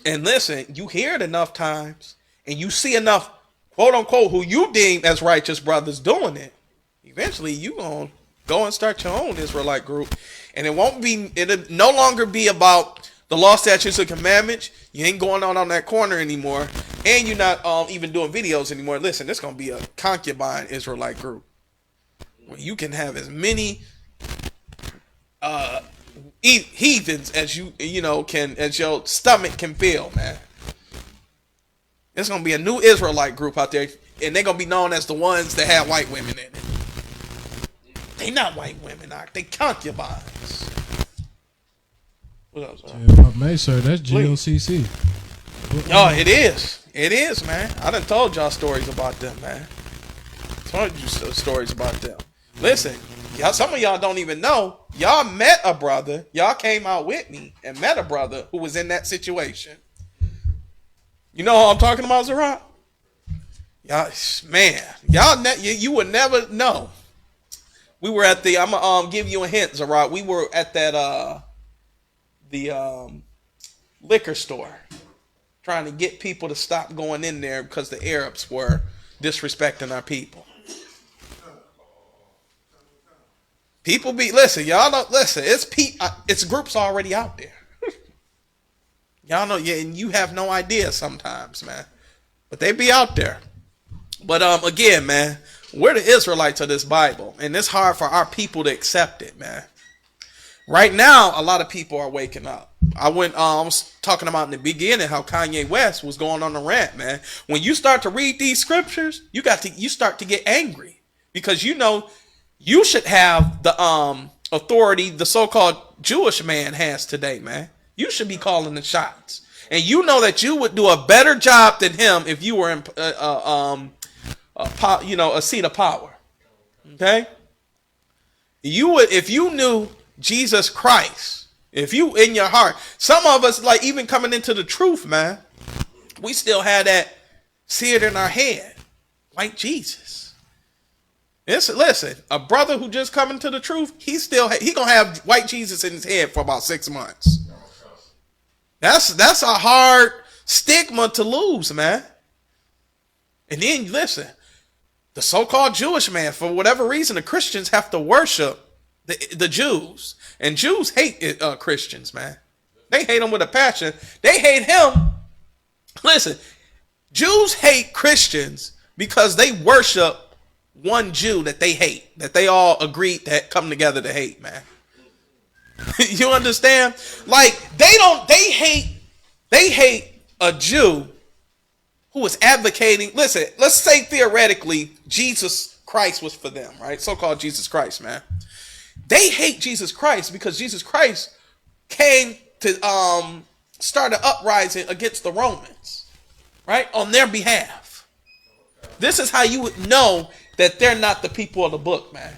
And listen, you hear it enough times, and you see enough, quote unquote, who you deem as righteous brothers doing it. Eventually, you gonna go and start your own Israelite group, and it'll no longer be about the law, statutes, and commandments. You ain't going on that corner anymore, and you're not even doing videos anymore. Listen, this gonna be a concubine Israelite group where you can have as many heathens as as your stomach can fill, man. It's gonna be a new Israelite group out there, and they're gonna be known as the ones that have white women in it. They not white women, they concubines. What else? If I may, sir, that's GOCC. Oh, it is, man. I done told y'all stories about them, man. Told you stories about them. Listen, some of y'all don't even know. Y'all met a brother. Y'all came out with me and met a brother who was in that situation. You know who I'm talking about, Zerat? Y'all, man, you would never know. We were at I'm gonna give you a hint, Zerat. We were at that the liquor store, trying to get people to stop going in there because the Arabs were disrespecting our people. Listen, y'all don't listen. It's groups already out there. Y'all know, and you have no idea sometimes, man. But they be out there. But again, man, we're the Israelites of this Bible, and it's hard for our people to accept it, man. Right now, a lot of people are waking up. I was talking about in the beginning how Kanye West was going on a rant, man. When you start to read these scriptures, you start to get angry because you should have the authority the so-called Jewish man has today, man. You should be calling the shots, and you know that you would do a better job than him if you were in a seat of power. Okay, you would if you knew Jesus Christ. If you in your heart, some of us, like even coming into the truth, man, we still had that seared in our head, like Jesus. Listen, a brother who just coming to the truth, he gonna have white Jesus in his head for about 6 months. That's a hard stigma to lose, man. And then listen, the so-called Jewish man, for whatever reason, the Christians have to worship the Jews, and Jews hate Christians, man. They hate them with a passion. They hate him. Listen, Jews hate Christians because they worship one Jew that they hate, that they all agreed to come together to hate, man. You understand? Like they hate a Jew who is advocating. Listen, let's say theoretically Jesus Christ was for them, right? So-called Jesus Christ, man. They hate Jesus Christ because Jesus Christ came to start an uprising against the Romans, right? On their behalf. This is how you would know that they're not the people of the book, man.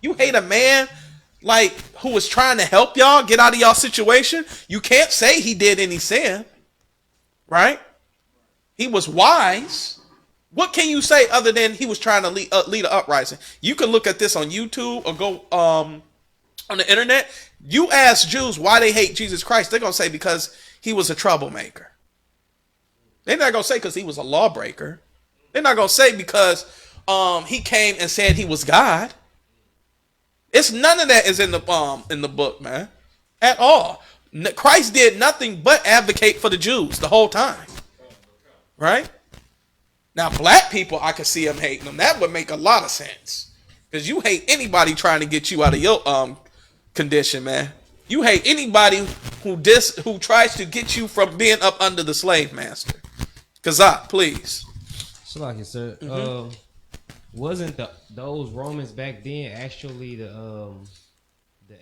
You hate a man like who was trying to help y'all get out of y'all situation. You can't say he did any sin, right? He was wise. What can you say other than he was trying to lead an uprising? You can look at this on YouTube or go on the internet, you ask Jews why they hate Jesus Christ, they're going to say because he was a troublemaker. They're not going to say because he was a lawbreaker. They're not going to say because he came and said he was God. It's none of that is in the book, man, at all. Christ did nothing but advocate for the Jews the whole time, right? Now, black people, I could see them hating them. That would make a lot of sense because you hate anybody trying to get you out of your condition, man. You hate anybody who tries to get you from being up under the slave master. Kazak, please. Salaki, sir. Wasn't those Romans back then actually the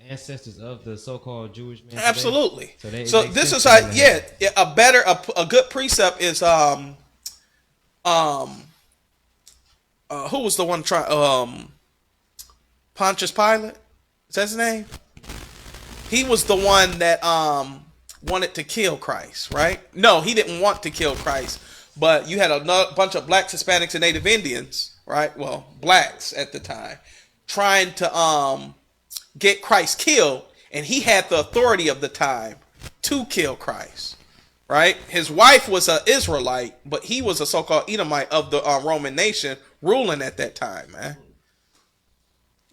ancestors of the so-called Jewish man? Absolutely. Today? So this is how, a good precept is who was the one trying Pontius Pilate? Is that his name? He was the one that wanted to kill Christ, right? No, he didn't want to kill Christ, but you had a bunch of blacks, Hispanics, and Native Indians, right? Well, blacks at the time, trying to get Christ killed, and he had the authority of the time to kill Christ, right? His wife was an Israelite, but he was a so-called Edomite of the Roman nation ruling at that time, man.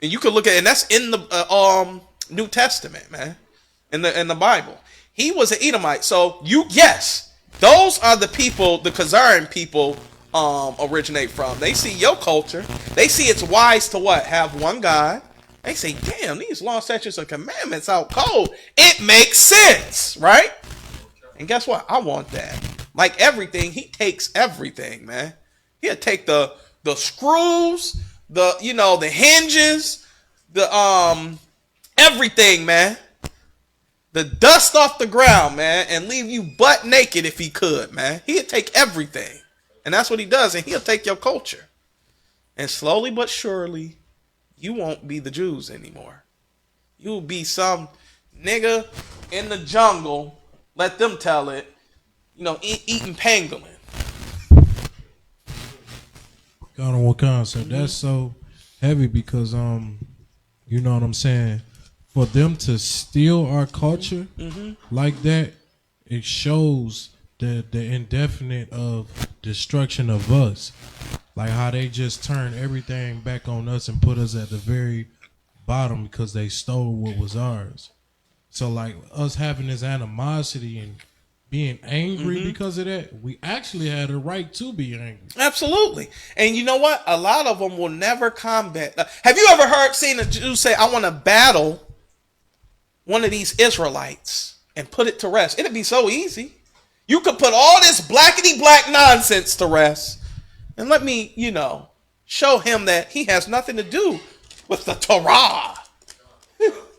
And you could look at it, and that's in the New Testament, man, in the Bible. He was an Edomite. So those are the people the Khazarian people originate from. They see your culture. They see it's wise to what? Have one God. They say, damn, these law, statutes, and commandments out cold. It makes sense, right? And guess what? I want that. Like everything, he takes everything, man. He'll take the screws, the hinges, the everything, man. The dust off the ground, man, and leave you butt naked if he could, man. He'll take everything. And that's what he does, and he'll take your culture. And slowly but surely, you won't be the Jews anymore. You'll be some nigga in the jungle, let them tell it, eating pangolin. God on what concept? That's so heavy because you know what I'm saying? For them to steal our culture like that, it shows the indefinite of destruction of us. Like how they just turn everything back on us and put us at the very bottom because they stole what was ours. So like us having this animosity and being angry because of that, we actually had a right to be angry. Absolutely. And you know what? A lot of them will never combat. Have you ever seen a Jew say, I want to battle one of these Israelites and put it to rest? It'd be so easy. You could put all this blackety black nonsense to rest and let me, show him that he has nothing to do with the Torah.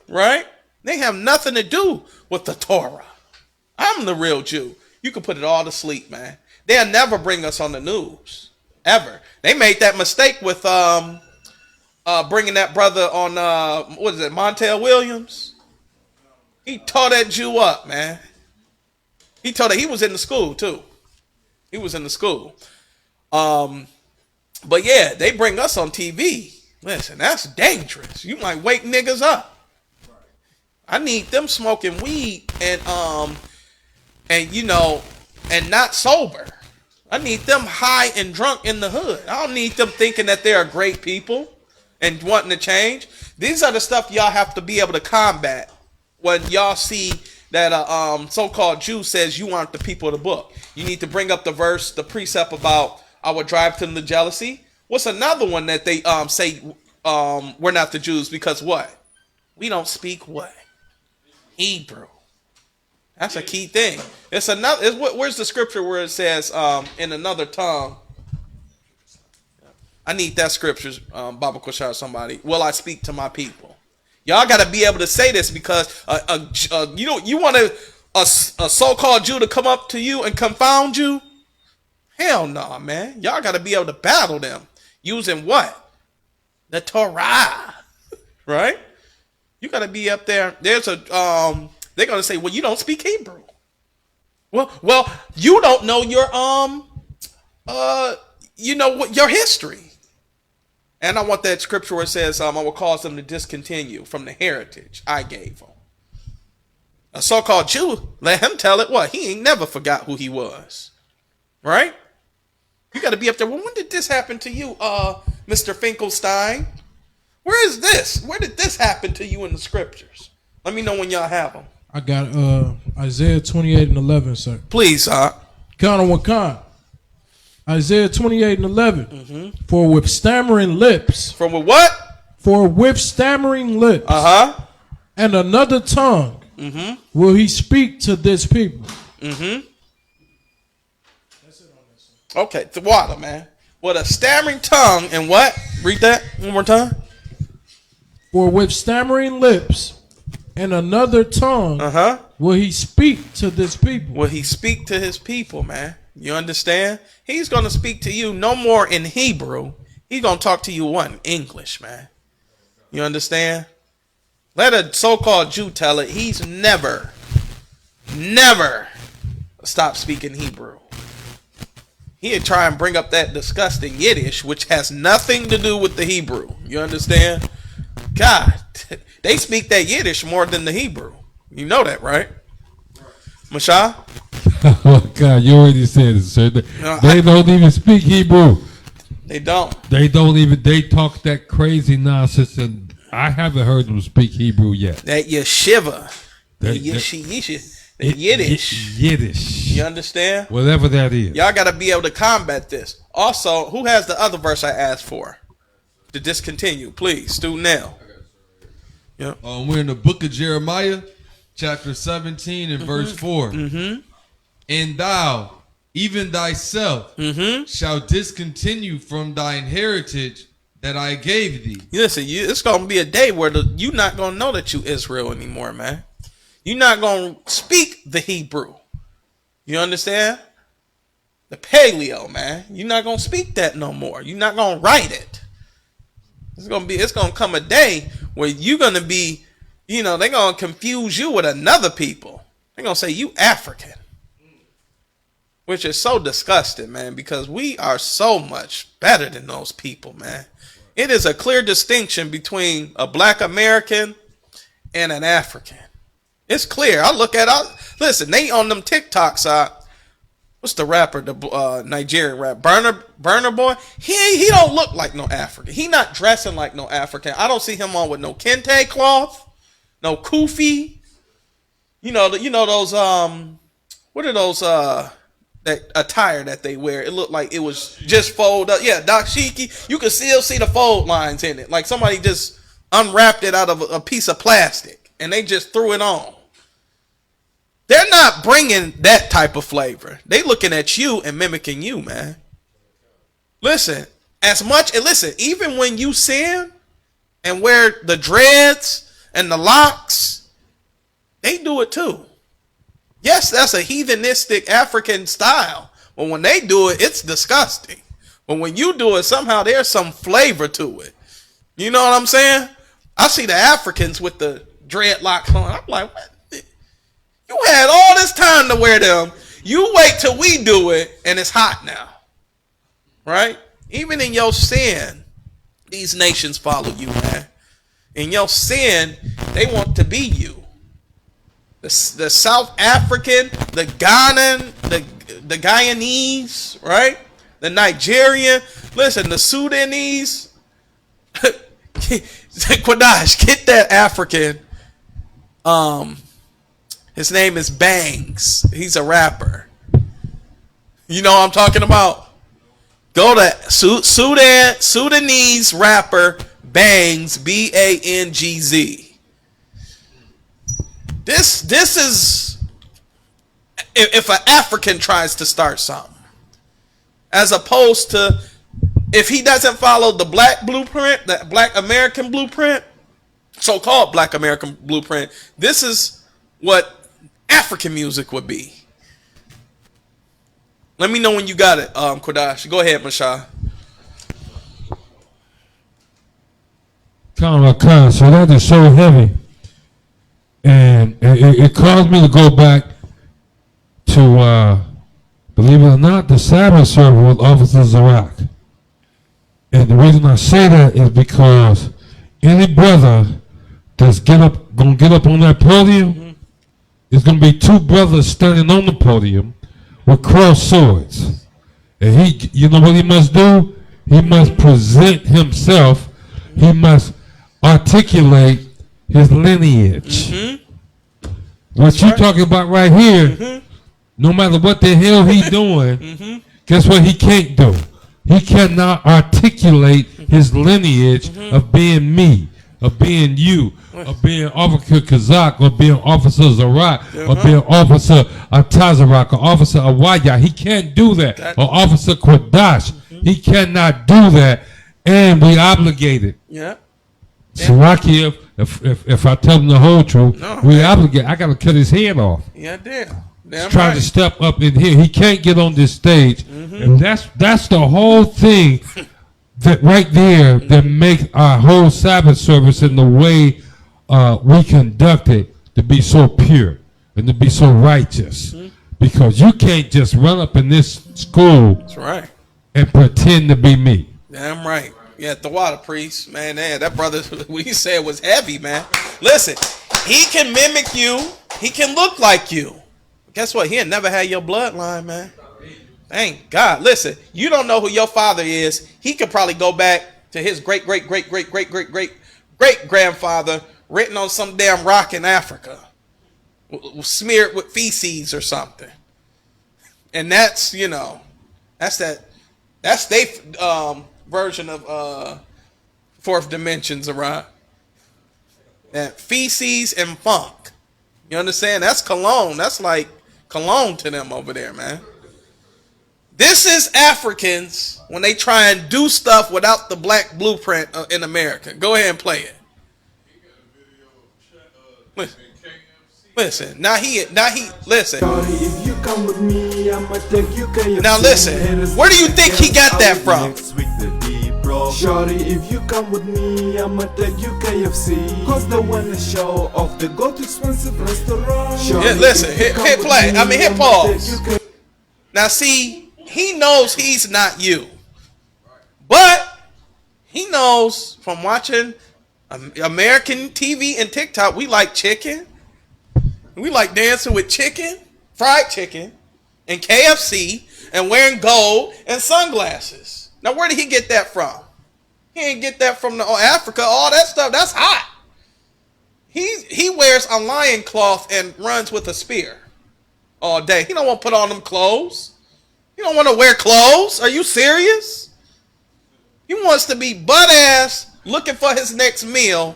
Right? They have nothing to do with the Torah. I'm the real Jew. You can put it all to sleep, man. They'll never bring us on the news. Ever. They made that mistake with bringing that brother on, Montel Williams? He tore that Jew up, man. He was in the school, too. He was in the school. But yeah, they bring us on TV. Listen, that's dangerous. You might wake niggas up. I need them smoking weed and not sober. I need them high and drunk in the hood. I don't need them thinking that they're great people and wanting to change. These are the stuff y'all have to be able to combat when y'all see that a so-called Jew says you aren't the people of the book. You need to bring up the precept about I would drive to the jealousy. What's another one that they say we're not the Jews because what? We don't speak what? Hebrew. That's a key thing. Where's the scripture where it says in another tongue? I need that scripture, Baba Kushar, somebody. Will I speak to my people? Y'all got to be able to say this because you want a so-called Jew to come up to you and confound you? Hell no, man. Y'all got to be able to battle them using what? The Torah, right? You got to be up there. There's they're going to say, well, you don't speak Hebrew. Well, you don't know your your history. And I want that scripture where it says, I will cause them to discontinue from the heritage I gave them. A so-called Jew, let him tell it what? He ain't never forgot who he was. Right? You got to be up there. Well, when did this happen to you, Mr. Finkelstein? Where is this? Where did this happen to you in the scriptures? Let me know when y'all have them. I got Isaiah 28:11, sir. Please, Count on Wakan. Isaiah 28:11. For with stammering lips. From what? For with stammering lips. And another tongue. Will he speak to this people? Okay, the water, man. With a stammering tongue and what? Read that one more time. For with stammering lips and another tongue will he speak to this people. Will he speak to his people, man? You understand? He's going to speak to you no more in Hebrew. He's going to talk to you what? In English, man. You understand? Let a so-called Jew tell it. He's never stopped speaking Hebrew. He'd try and bring up that disgusting Yiddish, which has nothing to do with the Hebrew. You understand? God, they speak that Yiddish more than the Hebrew. You know that, right? Mashah? Oh, God, you already said it, sir. They don't even speak Hebrew. They don't. They don't even, they talk that crazy nonsense, and I haven't heard them speak Hebrew yet. That yeshiva. The Yiddish. Yiddish. You understand? Whatever that is. Y'all got to be able to combat this. Also, who has the other verse I asked for? To discontinue, please. Stu Nell. Yeah. We're in the book of Jeremiah, chapter 17 and verse 4. And thou, even thyself, shall discontinue from thine heritage that I gave thee. Listen, it's going to be a day where you're not going to know that you Israel anymore, man. You're not going to speak the Hebrew. You understand? The Paleo, man. You're not going to speak that no more. You're not going to write it. It's going to come a day where you're going to be, they're going to confuse you with another people. They're going to say you African. Which is so disgusting, man, because we are so much better than those people, man. It is a clear distinction between a black American and an African. It's clear. I look at listen, they on them TikToks. What's the rapper, the Nigerian rap? Burner Boy? He don't look like no African. He not dressing like no African. I don't see him on with no kente cloth, no kufi. You know those what are those that attire that they wear? It looked like it was just fold up. Yeah, dashiki. You can still see the fold lines in it. Like somebody just unwrapped it out of a piece of plastic and they just threw it on. They're not bringing that type of flavor. They looking at you and mimicking you, man. Listen, even when you sin and wear the dreads and the locks, they do it too. Yes, that's a heathenistic African style. But when they do it, it's disgusting. But when you do it, somehow there's some flavor to it. You know what I'm saying? I see the Africans with the dreadlocks on. I'm like, what? You had all this time to wear them. You wait till we do it, and it's hot now. Right? Even in your sin, these nations follow you, man. In your sin, they want to be you. The South African, the Ghanaian, the Guyanese, right? The Nigerian. Listen, the Sudanese. Quadash, get that African. His name is Bangs. He's a rapper. You know what I'm talking about? Go to Sudanese rapper Bangs, Bangz. This is if an African tries to start something, as opposed to if he doesn't follow the black blueprint, that black American blueprint, so-called black American blueprint. This is what African music would be. Let me know when you got it, Quadash. Go ahead, Mashah. So that is so heavy. And it caused me to go back to, believe it or not, the Sabbath server with Officer Zarak. And the reason I say that is because any brother that's gonna get up on that podium, is gonna be two brothers standing on the podium with crossed swords. And he, you know what he must do? He must present himself. He must articulate his lineage. What you talking about right here, no matter what the hell he doing, guess what he can't do? He cannot articulate his lineage of being me, of being you, of being Officer Kazak, or being Officer Zarak, or being Officer Atazarak, or Officer Awaya. He can't do that. Or Officer Quadash. He cannot do that, and we obligated. Yeah. Siraki, if I tell him the whole truth, we obligate. I got to cut his head off. Yeah, damn. He's trying to step up in here. He can't get on this stage, and that's the whole thing. That right there that makes our whole Sabbath service and the way we conduct it to be so pure and to be so righteous. Because you can't just run up in this school That's right. and pretend to be me. Damn right. Yeah, the water priest, man, that brother, what he said was heavy, man. Listen, he can mimic you. He can look like you. Guess what? He'll never have your bloodline, man. Thank God. Listen, you don't know who your father is. He could probably go back to his great grandfather written on some damn rock in Africa, smeared with feces or something. And that's, you know, that's their version of Fourth Dimensions, right? That feces and funk. You understand? That's cologne. That's like cologne to them over there, man. This is Africans when they try and do stuff without the black blueprint in America. Go ahead and play it. Listen, now he listen. Now listen, where do you think he got that from? Shorty, if you come with me, I'ma take you KFC. Cause they wanna show off the go to expensive restaurant. Yeah, listen, hit play. I mean, hit pause. Now see, he knows he's not you. But he knows from watching American TV and TikTok, we like chicken. We like dancing with chicken, fried chicken, and KFC, and wearing gold and sunglasses. Now, where did he get that from? He ain't get that from Africa. All that stuff, that's hot. He wears a lion cloth and runs with a spear all day. He don't want to put on them clothes. He don't want to wear clothes. Are you serious? He wants to be butt ass looking for his next meal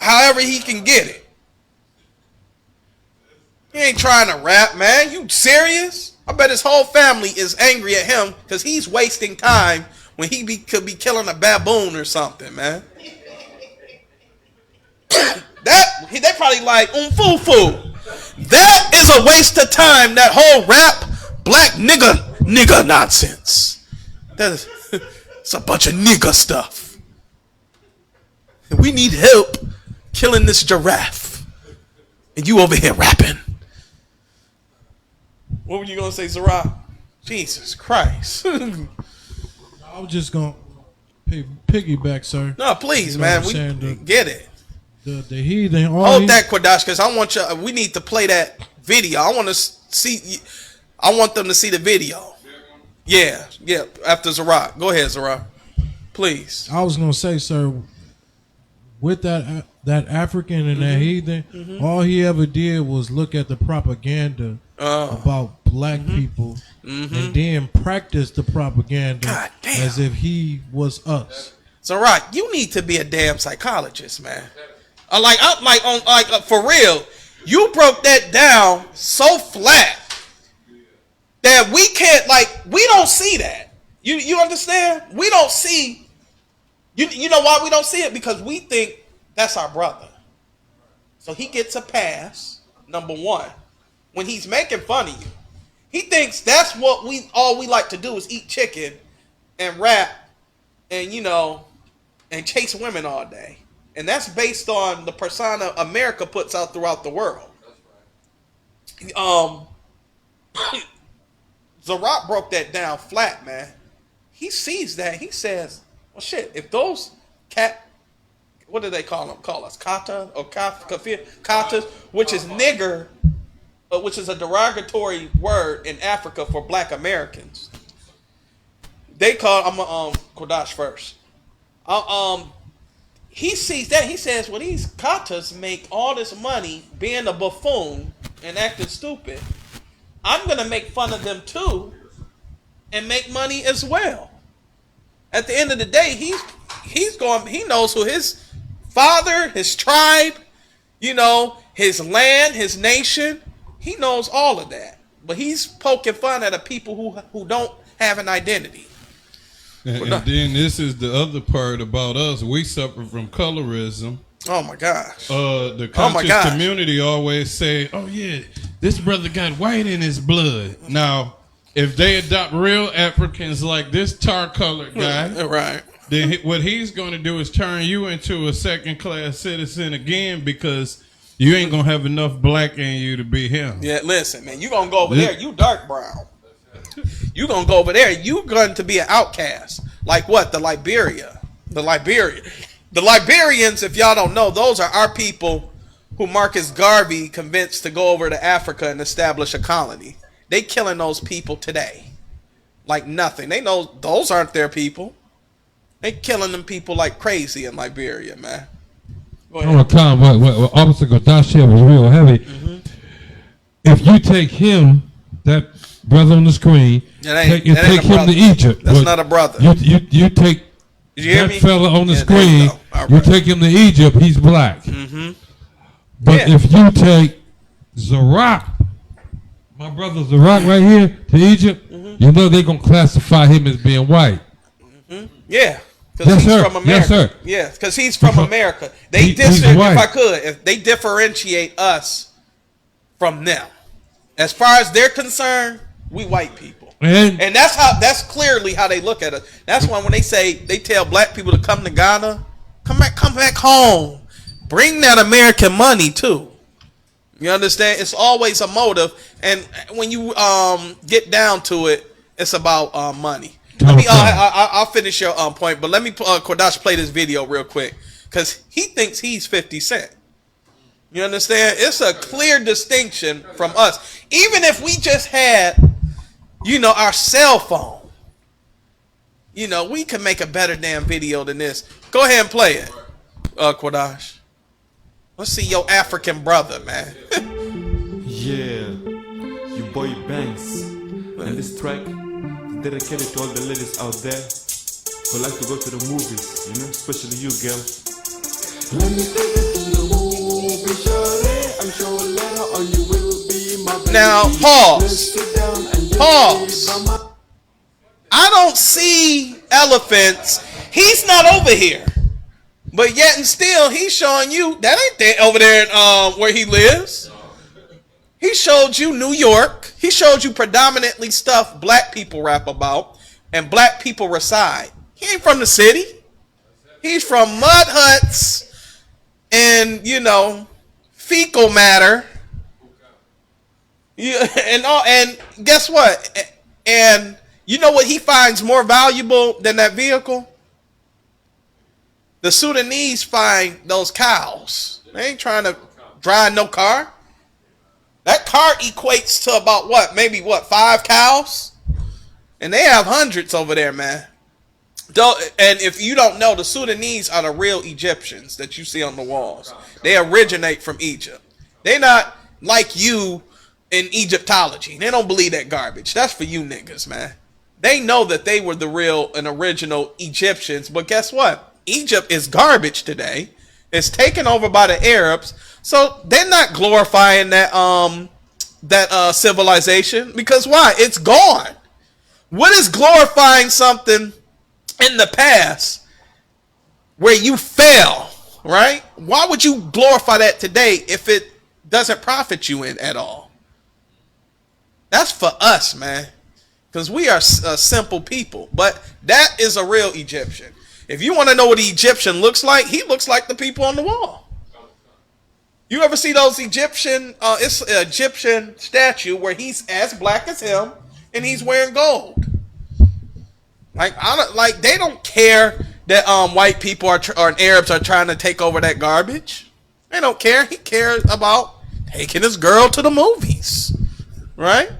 however he can get it. He ain't trying to rap, man. You serious? I bet his whole family is angry at him because he's wasting time when he could be killing a baboon or something, man. They probably like fufu. That is a waste of time. That whole rap black nigga nonsense. It's a bunch of nigga stuff. We need help killing this giraffe, and you over here rapping. What were you gonna say, Zara? Jesus Christ. I was just gonna piggyback, sir. No, please, You know man. what I'm We saying? get it. The heathen. Hold that, Quadash, because I want you. We need to play that video. I want to see. I want them to see the video. Yeah. After Zara, go ahead, Zara. Please. I was gonna say, sir, with that African and that heathen, all he ever did was look at the propaganda about black people and then practice the propaganda as if he was us. Zara, you need to be a damn psychologist, man. For real, you broke that down so flat that we can't, we don't see that. You understand? We don't see. You know why we don't see it? Because we think that's our brother. So he gets a pass, number one, when he's making fun of you. He thinks that's what all we like to do is eat chicken and rap and, and chase women all day. And that's based on the persona America puts out throughout the world. Zarat broke that down flat, man. he sees that. He says, well, shit, if those what do they call them? Call us kata or katas, which is nigger, which is a derogatory word in Africa for black Americans. They call, I'm Kodash first. He sees that. He says, well, these katas make all this money being a buffoon and acting stupid. I'm going to make fun of them too and make money as well. At the end of the day, he knows who his father, his tribe, his land, his nation. He knows all of that. But he's poking fun at the people who don't have an identity. And then this is the other part about us. We suffer from colorism. Oh my gosh. The conscious community always say, oh yeah, this brother got white in his blood. Now, if they adopt real Africans like this tar-colored guy, right, then what he's going to do is turn you into a second-class citizen again because you ain't going to have enough black in you to be him. Yeah, listen, man, you going to go over there, you dark brown. You going to go over there, you going to be an outcast. Like what? The Liberians, if y'all don't know, those are our people who Marcus Garvey convinced to go over to Africa and establish a colony. They killing those people today like nothing. They know those aren't their people. They killing them people like crazy in Liberia, man. Go ahead. What Officer Kodash said was real heavy. Mm-hmm. If you take him, that brother on the screen, take him to Egypt. That's not a brother. You take that fella on the screen, you take him to Egypt, he's black. Mm-hmm. But if you take Zarak, my brother Zarak right here, to Egypt, they're going to classify him as being white. Mm-hmm. Yeah. Because he's from America. Yes, sir. Yeah, because he's from America. If they differentiate us from them. As far as they're concerned, we white people. And that's clearly how they look at us. That's why when they tell black people to come to Ghana, come back home. Bring that American money too. You understand? It's always a motive, and when you get down to it, it's about money. I'll finish your point, but let me Kodash play this video real quick because he thinks he's 50 Cent. You understand? It's a clear distinction from us. Even if we just had, our cell phone, we could make a better damn video than this. Go ahead and play it, Kodash. Let's see your African brother, man. Yeah, your boy Banks. And this track is dedicated to all the ladies out there who like to go to the movies, especially you, girl. Let me take you to the movie, shawty. I'm sure later on you will be my baby. Now, pause. I don't see elephants. He's not over here. But yet and still, he's showing you that ain't there over there where he lives. He showed you New York. He showed you predominantly stuff black people rap about and black people reside. He ain't from the city. He's from mud huts and fecal matter. And guess what? And you know what he finds more valuable than that vehicle? The Sudanese find those cows. They ain't trying to drive no car. That car equates to about maybe 5 cows? And they have hundreds over there, man. And if you don't know, the Sudanese are the real Egyptians that you see on the walls. They originate from Egypt. They're not like you in Egyptology. They don't believe that garbage. That's for you niggas, man. They know that they were the real and original Egyptians. But guess what? Egypt is garbage today. It's taken over by the Arabs. So they're not glorifying that civilization. Because why? It's gone. What is glorifying something in the past where you fell, right? Why would you glorify that today if it doesn't profit you at all? That's for us, man. Because we are simple people. But that is a real Egyptian. If you want to know what the Egyptian looks like, he looks like the people on the wall. You ever see those Egyptian, it's an Egyptian statue where he's as black as him and he's wearing gold. Like they don't care that white people or Arabs are trying to take over that garbage. They don't care. He cares about taking his girl to the movies, right?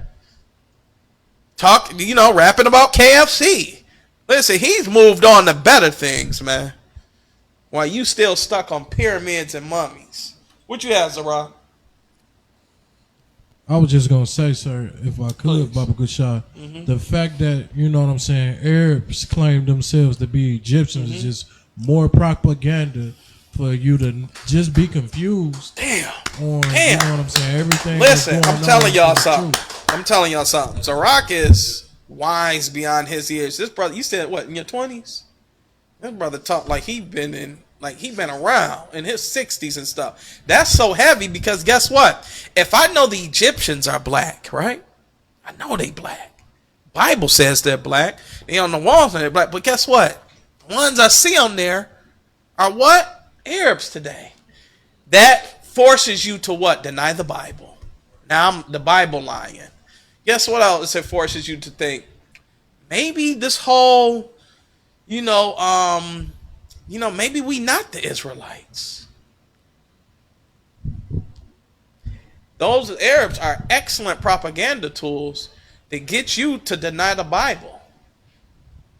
Rapping about KFC. Listen, he's moved on to better things, man. While you still stuck on pyramids and mummies. What you have, Zara? I was just gonna say, sir, if I could, Baba Gushai, the fact that, you know what I'm saying, Arabs claim themselves to be Egyptians is just more propaganda for you to just be confused. Damn. You know what I'm saying? Everything. Listen, I'm telling y'all something. Zarak is wise beyond his years. This brother, you said what, in your 20s? This brother talked like he been around in his 60s and stuff. That's so heavy because guess what? If I know the Egyptians are black, right? I know they black. Bible says they're black. They on the walls and they're black. But guess what? The ones I see on there are what? Arabs today. That forces you to what? Deny the Bible. Now I'm the Bible lying. Guess what else it forces you to think? Maybe this whole, maybe we not the Israelites. Those Arabs are excellent propaganda tools to get you to deny the Bible.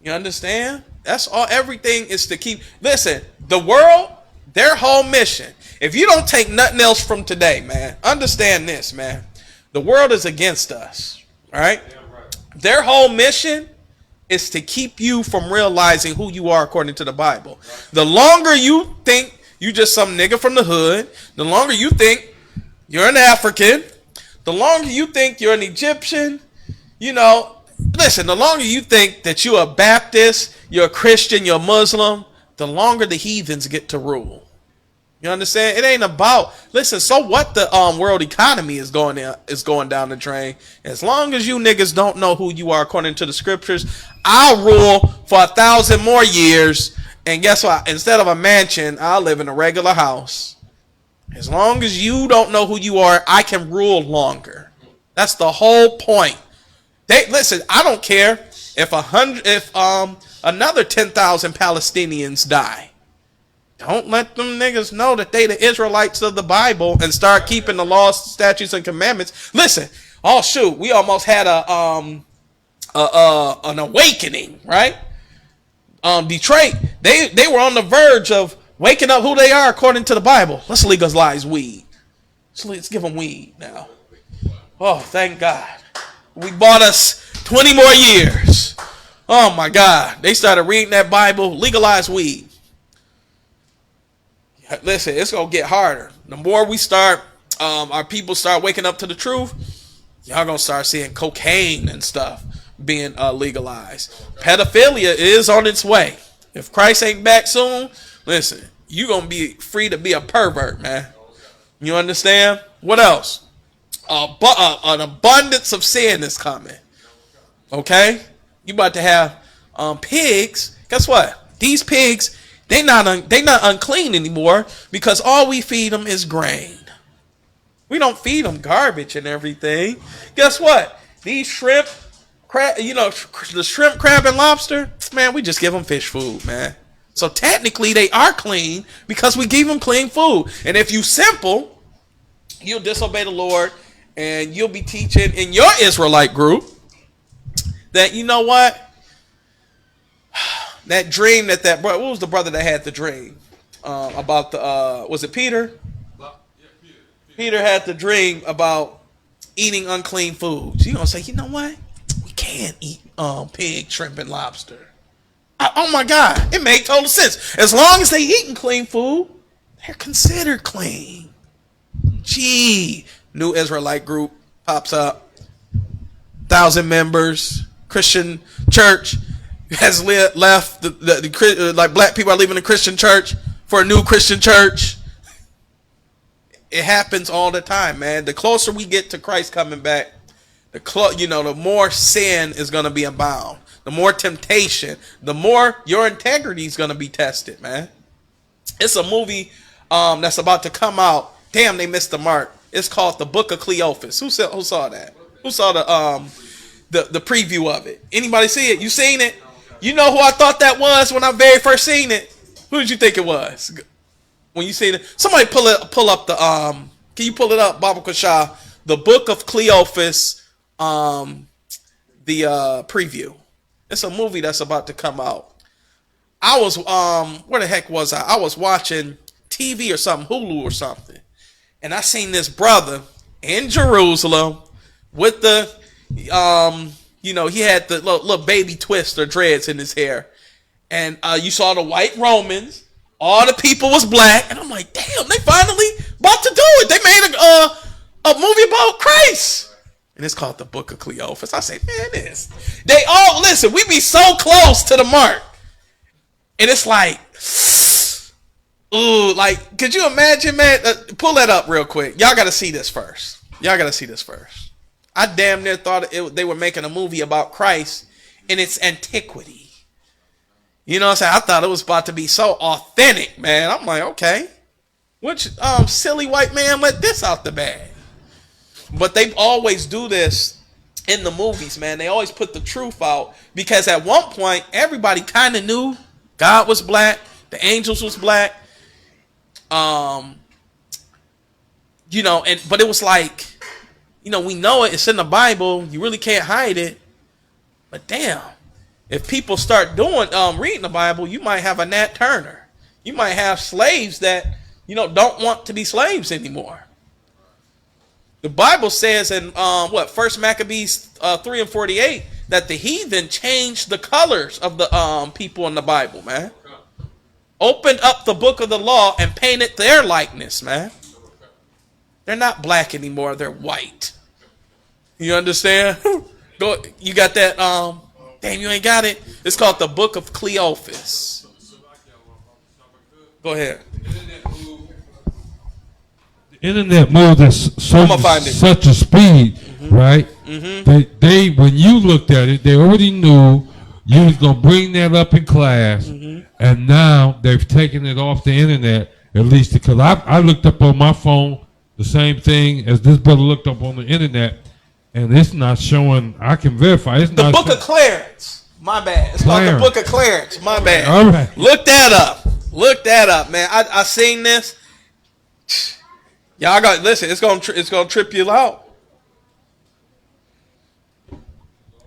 You understand? That's all. Everything is to keep. Listen, the world, their whole mission. If you don't take nothing else from today, man, understand this, man. The world is against us. All right? Their whole mission is to keep you from realizing who you are according to the Bible. The longer you think you just some nigga from the hood, the longer you think you're an African, the longer you think you're an Egyptian, listen, the longer you think that you're a Baptist, you're a Christian, you're a Muslim, the longer the heathens get to rule. You understand? It ain't about, listen, so what the world economy is going down the drain. As long as you niggas don't know who you are according to the scriptures, I'll rule for 1,000 more years. And guess what? Instead of a mansion, I'll live in a regular house. As long as you don't know who you are, I can rule longer. That's the whole point. Listen, I don't care if another 10,000 Palestinians die. Don't let them niggas know that they the Israelites of the Bible and start keeping the laws, statutes, and commandments. Listen, oh shoot, we almost had an awakening, right? Detroit, they were on the verge of waking up who they are according to the Bible. Let's legalize weed. Let's give them weed now. Oh, thank God. We bought us 20 more years. Oh my God. They started reading that Bible, legalize weed. Listen, it's going to get harder. The more we start, our people start waking up to the truth, y'all going to start seeing cocaine and stuff being legalized. Pedophilia is on its way. If Christ ain't back soon, listen, you're going to be free to be a pervert, man. You understand? What else? An abundance of sin is coming. Okay? You about to have pigs. Guess what? These pigs, they not unclean anymore because all we feed them is grain. We don't feed them garbage and everything. Guess what? These shrimp, the shrimp, crab, and lobster, man, we just give them fish food, man. So technically they are clean because we give them clean food. And if you simple, you'll disobey the Lord and you'll be teaching in your Israelite group that, you know what? That dream that brother, what was the brother that had the dream about was it Peter? Peter had the dream about eating unclean foods. You're going to say, you know what? We can't eat pig, shrimp, and lobster. Oh my God. It made total sense. As long as they eating clean food, they're considered clean. Gee. New Israelite group pops up. 1,000 members. Christian church has left. Like black people are leaving the Christian church for a new Christian church. It happens all the time, man. The closer we get to Christ coming back, the more sin is going to be abound. The more temptation, the more your integrity is going to be tested, man. It's a movie that's about to come out. Damn, they missed the mark. It's called The Book of Cleophas. Who saw that? Who saw the preview of it? Anybody see it? You seen it? You know who I thought that was when I very first seen it? Who did you think it was? When you seen it, somebody pull up the Can you pull it up, Baba Kashah? The Book of Cleophas, the preview. It's a movie that's about to come out. I was where the heck was I? I was watching TV or something, Hulu or something, and I seen this brother in Jerusalem with the he had the little baby twist or dreads in his hair, and you saw the white Romans. All the people was black, and I'm like, damn, they finally about to do it. They made a movie about Christ, and it's called The Book of Cleophas. I say, man, they all listen. We be so close to the mark, and it's like, ooh, like, could you imagine, man? Pull that up real quick. Y'all got to see this first. I damn near thought they were making a movie about Christ in its antiquity. You know what I'm saying? I thought it was about to be so authentic, man. I'm like, okay. Which silly white man let this out the bag? But they always do this in the movies, man. They always put the truth out. Because at one point, everybody kind of knew God was black. The angels was black. But it was like, we know it. It's in the Bible. You really can't hide it. But damn. If people start reading the Bible, you might have a Nat Turner. You might have slaves that, don't want to be slaves anymore. The Bible says in, 1 Maccabees 3:48, that the heathen changed the colors of the people in the Bible, man. Opened up the book of the law and painted their likeness, man. They're not black anymore. They're white. You understand? You got that, damn, you ain't got it? It's called the Book of Cleophas. Go ahead. The internet moved at such a speed, right? Mm-hmm. They when you looked at it, they already knew you was gonna bring that up in class, and now they've taken it off the internet. At least because I looked up on my phone the same thing as this brother looked up on the internet. And it's not showing. I can verify. It's the Book of Clarence. My bad. It's called the Book of Clarence. My bad. All right. Look that up, man. I seen this. Y'all got listen. It's gonna trip you out.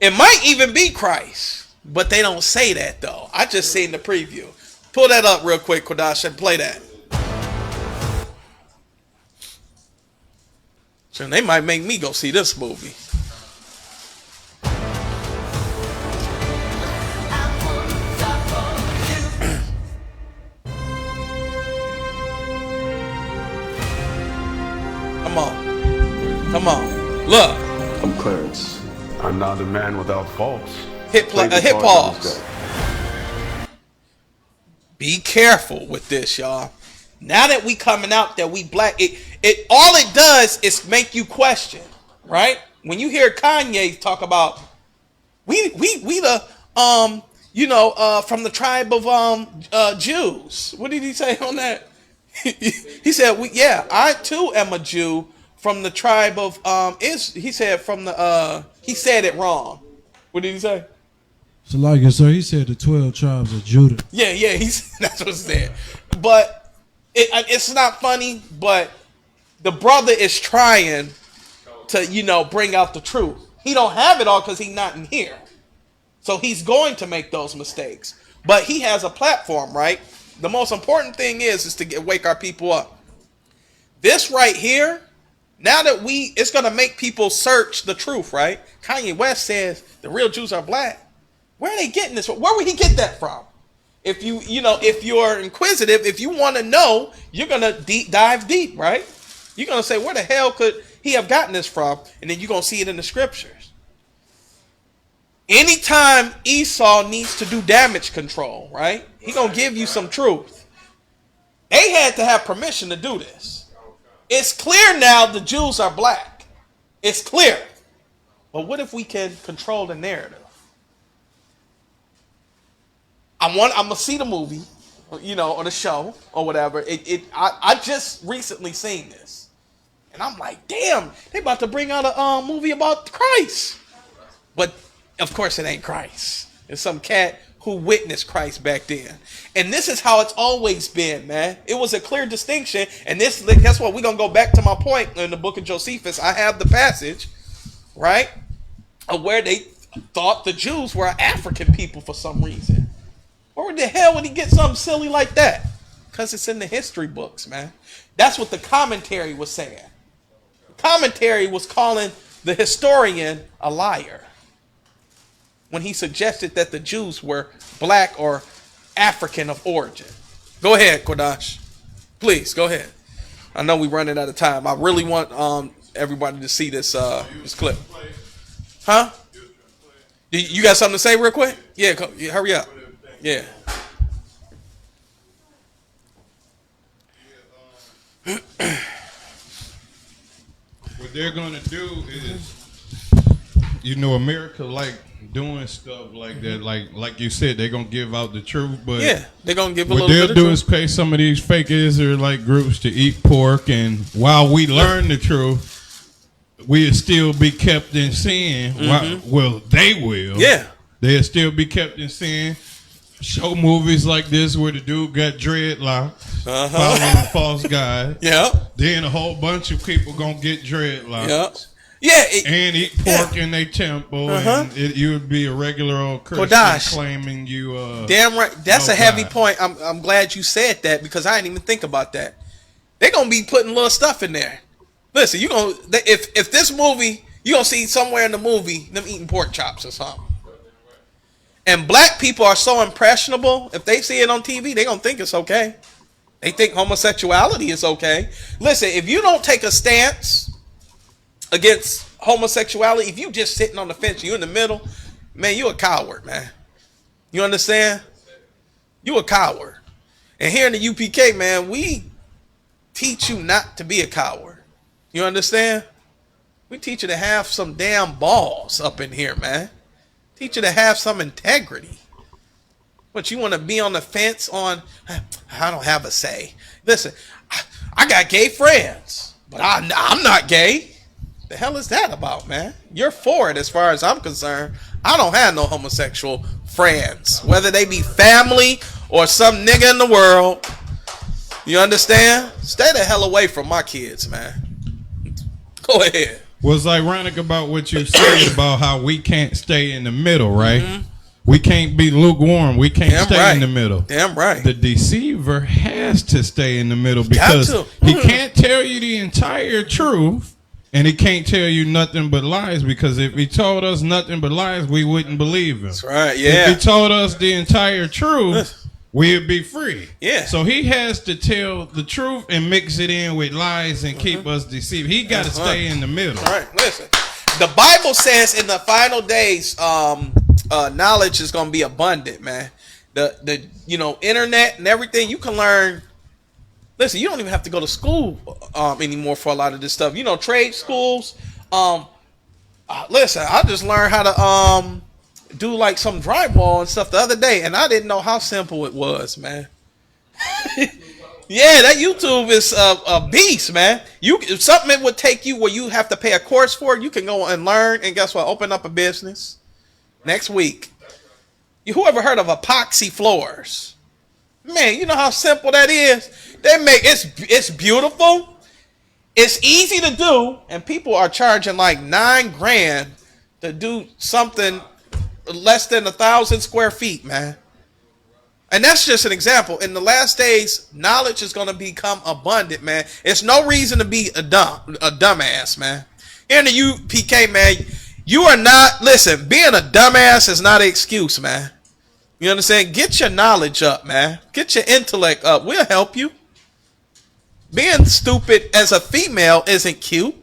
It might even be Christ, but they don't say that though. I just seen the preview. Pull that up real quick, Kodash, and play that. So they might make me go see this movie. Come on. Look. I'm Clarence. I'm not a man without faults. Hit pause. Be careful with this, y'all. Now that we coming out that we black, it all it does is make you question, right? When you hear Kanye talk about we the from the tribe of Jews. What did he say on that? He said I too am a Jew from the tribe of he said from the he said it wrong. What did he say? So like it, sir, he said the 12 tribes of Judah. Yeah, that's what he said. But it's not funny, but the brother is trying to, bring out the truth. He don't have it all because he's not in here. So he's going to make those mistakes. But he has a platform, right? The most important thing is to wake our people up. This right here, now that it's going to make people search the truth, right? Kanye West says the real Jews are black. Where are they getting this from? Where would he get that from? If if you're inquisitive, if you want to know, you're going to dive deep, right? You're going to say, where the hell could he have gotten this from? And then you're going to see it in the scriptures. Anytime Esau needs to do damage control, right? He's going to give you some truth. They had to have permission to do this. It's clear now the Jews are black. It's clear. But what if we can control the narrative? I'm gonna see the movie, or the show or whatever. I just recently seen this, and I'm like, damn, they about to bring out a movie about Christ. But of course, it ain't Christ. It's some cat who witnessed Christ back then. And this is how it's always been, man. It was a clear distinction. And that's what we're going to go back to my point in the book of Josephus. I have the passage, right, of where they thought the Jews were African people for some reason. Where the hell would he get something silly like that? Because it's in the history books, man. That's what the commentary was saying. The commentary was calling the historian a liar when he suggested that the Jews were black or African of origin. Go ahead, Kodash. Please, go ahead. I know we're running out of time. I really want everybody to see this clip. Huh? You got something to say real quick? Yeah, hurry up. Yeah. What they're going to do is, America like doing stuff like that. Like you said, they're going to give out the truth. But yeah, they're going to give a what little bit of they'll do truth. is pay some of these fake Israelite groups to eat pork. And while we learn the truth, we'll still be kept in sin. Well, they will. Yeah. They'll still be kept in sin. Show movies like this where the dude got dreadlocks, following a false guy. Yeah. Then a whole bunch of people gonna get dreadlocks. Yeah. And eat pork in their temple, and you would be a regular old Christian Kodash, claiming you. Damn right. That's a heavy God. point. I'm glad you said that because I didn't even think about that. They're gonna be putting little stuff in there. Listen, if this movie, you gonna see somewhere in the movie them eating pork chops or something. And black people are so impressionable. If they see it on TV, they're going to think it's okay. They think homosexuality is okay. Listen, if you don't take a stance against homosexuality, if you just sitting on the fence, you in the middle, man, you a coward, man. You understand? You a coward. And here in the UPK, man, we teach you not to be a coward. You understand? We teach you to have some damn balls up in here, man. Teach you to have some integrity. But you want to be on the fence on, I don't have a say. Listen, I got gay friends, but I'm not gay. The hell is that about, man? You're for it as far as I'm concerned. I don't have no homosexual friends, whether they be family or some nigga in the world. You understand? Stay the hell away from my kids, man. Go ahead. What's ironic about what you said about how we can't stay in the middle, right? We can't be lukewarm. We can't stay in the middle. Damn right. The deceiver has to stay in the middle because he can't tell you the entire truth and he can't tell you nothing but lies, because if he told us nothing but lies, we wouldn't believe him. That's right, yeah. If he told us the entire truth, we'd be free. Yeah. So he has to tell the truth and mix it in with lies and keep us deceived. He got to stay in the middle. All right, listen. The Bible says in the final days, knowledge is going to be abundant, man. The internet and everything, you can learn. Listen, you don't even have to go to school anymore for a lot of this stuff. Trade schools. Listen, I just learned how to do like some drywall and stuff the other day, and I didn't know how simple it was, man. Yeah, that YouTube is a beast, man. If something would take you where you have to pay a course for it, you can go and learn, and guess what? Open up a business next week. Who ever heard of epoxy floors? Man, you know how simple that is. It's beautiful. It's easy to do, and people are charging like $9,000 to do something less than 1,000 square feet, man. And that's just an example. In the last days, knowledge is going to become abundant, man. It's no reason to be a dumbass, man. Here in the UPK, man, you are not, listen, being a dumbass is not an excuse, man. You understand? Get your knowledge up, man. Get your intellect up. We'll help you. Being stupid as a female isn't cute.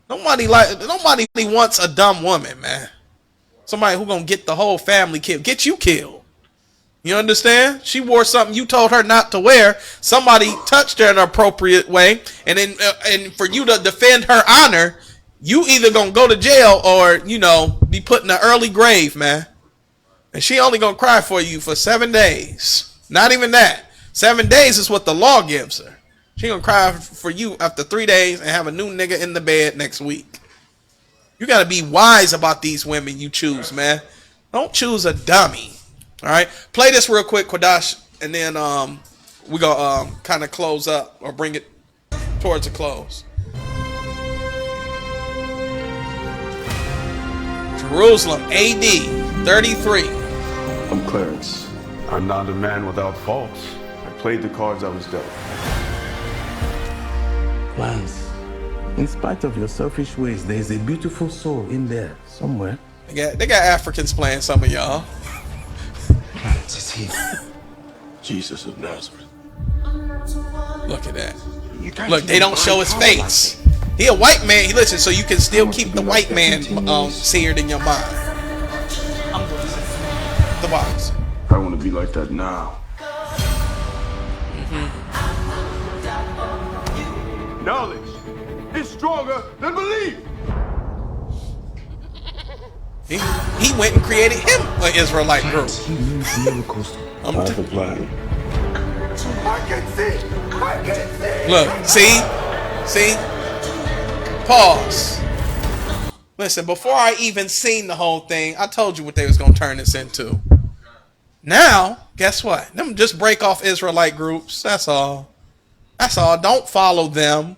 Nobody wants a dumb woman, man. Somebody who gonna get the whole family killed. Get you killed. You understand? She wore something you told her not to wear. Somebody touched her in an appropriate way, and then and for you to defend her honor, you either gonna go to jail or be put in an early grave, man. And she only gonna cry for you for 7 days. Not even that. 7 days is what the law gives her. She gonna cry for you after 3 days and have a new nigga in the bed next week. You gotta be wise about these women you choose, man. Don't choose a dummy. All right, play this real quick, Quadash, and then we gonna kind of close up or bring it towards a close. Jerusalem, AD 33. I'm Clarence. I'm not a man without faults. I played the cards I was dealt. Lance, in spite of your selfish ways, there is a beautiful soul in there somewhere. They got Africans playing some of y'all. Lance is he. Jesus of Nazareth. Look at that. Look, they don't show his face. He a white man. Listen, so you can still keep the white man seared in your mind. The box. I want to be like that now. Knowledge is stronger than belief. He went and created him an Israelite group. I have a plan. I can see. I can see. Look, see. Pause. Listen, before I even seen the whole thing, I told you what they was gonna turn this into. Now, guess what? Them just break off Israelite groups. That's all. That's all. Don't follow them.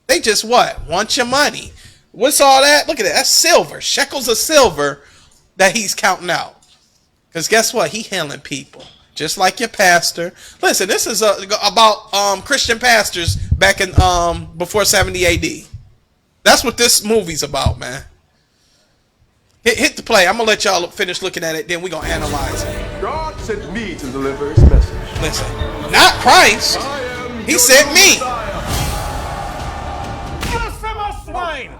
They just what? Want your money. What's all that? Look at that. That's silver. Shekels of silver that he's counting out. Because guess what? He healing people. Just like your pastor. Listen, this is about Christian pastors back in before 70 AD. That's what this movie's about, man. Hit the play. I'm going to let y'all finish looking at it. Then we're going to analyze it. God sent me to deliver his message. Listen, not Christ. He sent me. Blasphemous swine!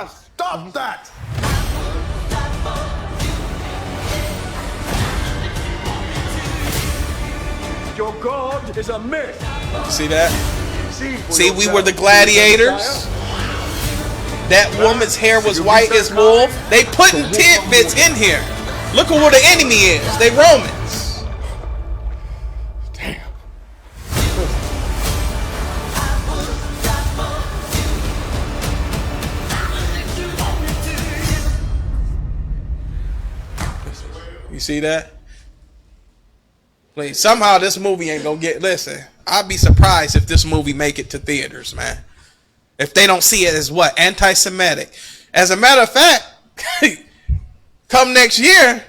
Stop that! Your God is a myth. See that? See, we were the gladiators. That woman's hair was white as wool. They putting tidbits in here. Look at where the enemy is. They Romans. Damn. You see that? Please, somehow this movie ain't gonna get. Listen, I'd be surprised if this movie make it to theaters, man. If they don't see it as what? Anti-Semitic. As a matter of fact, come next year,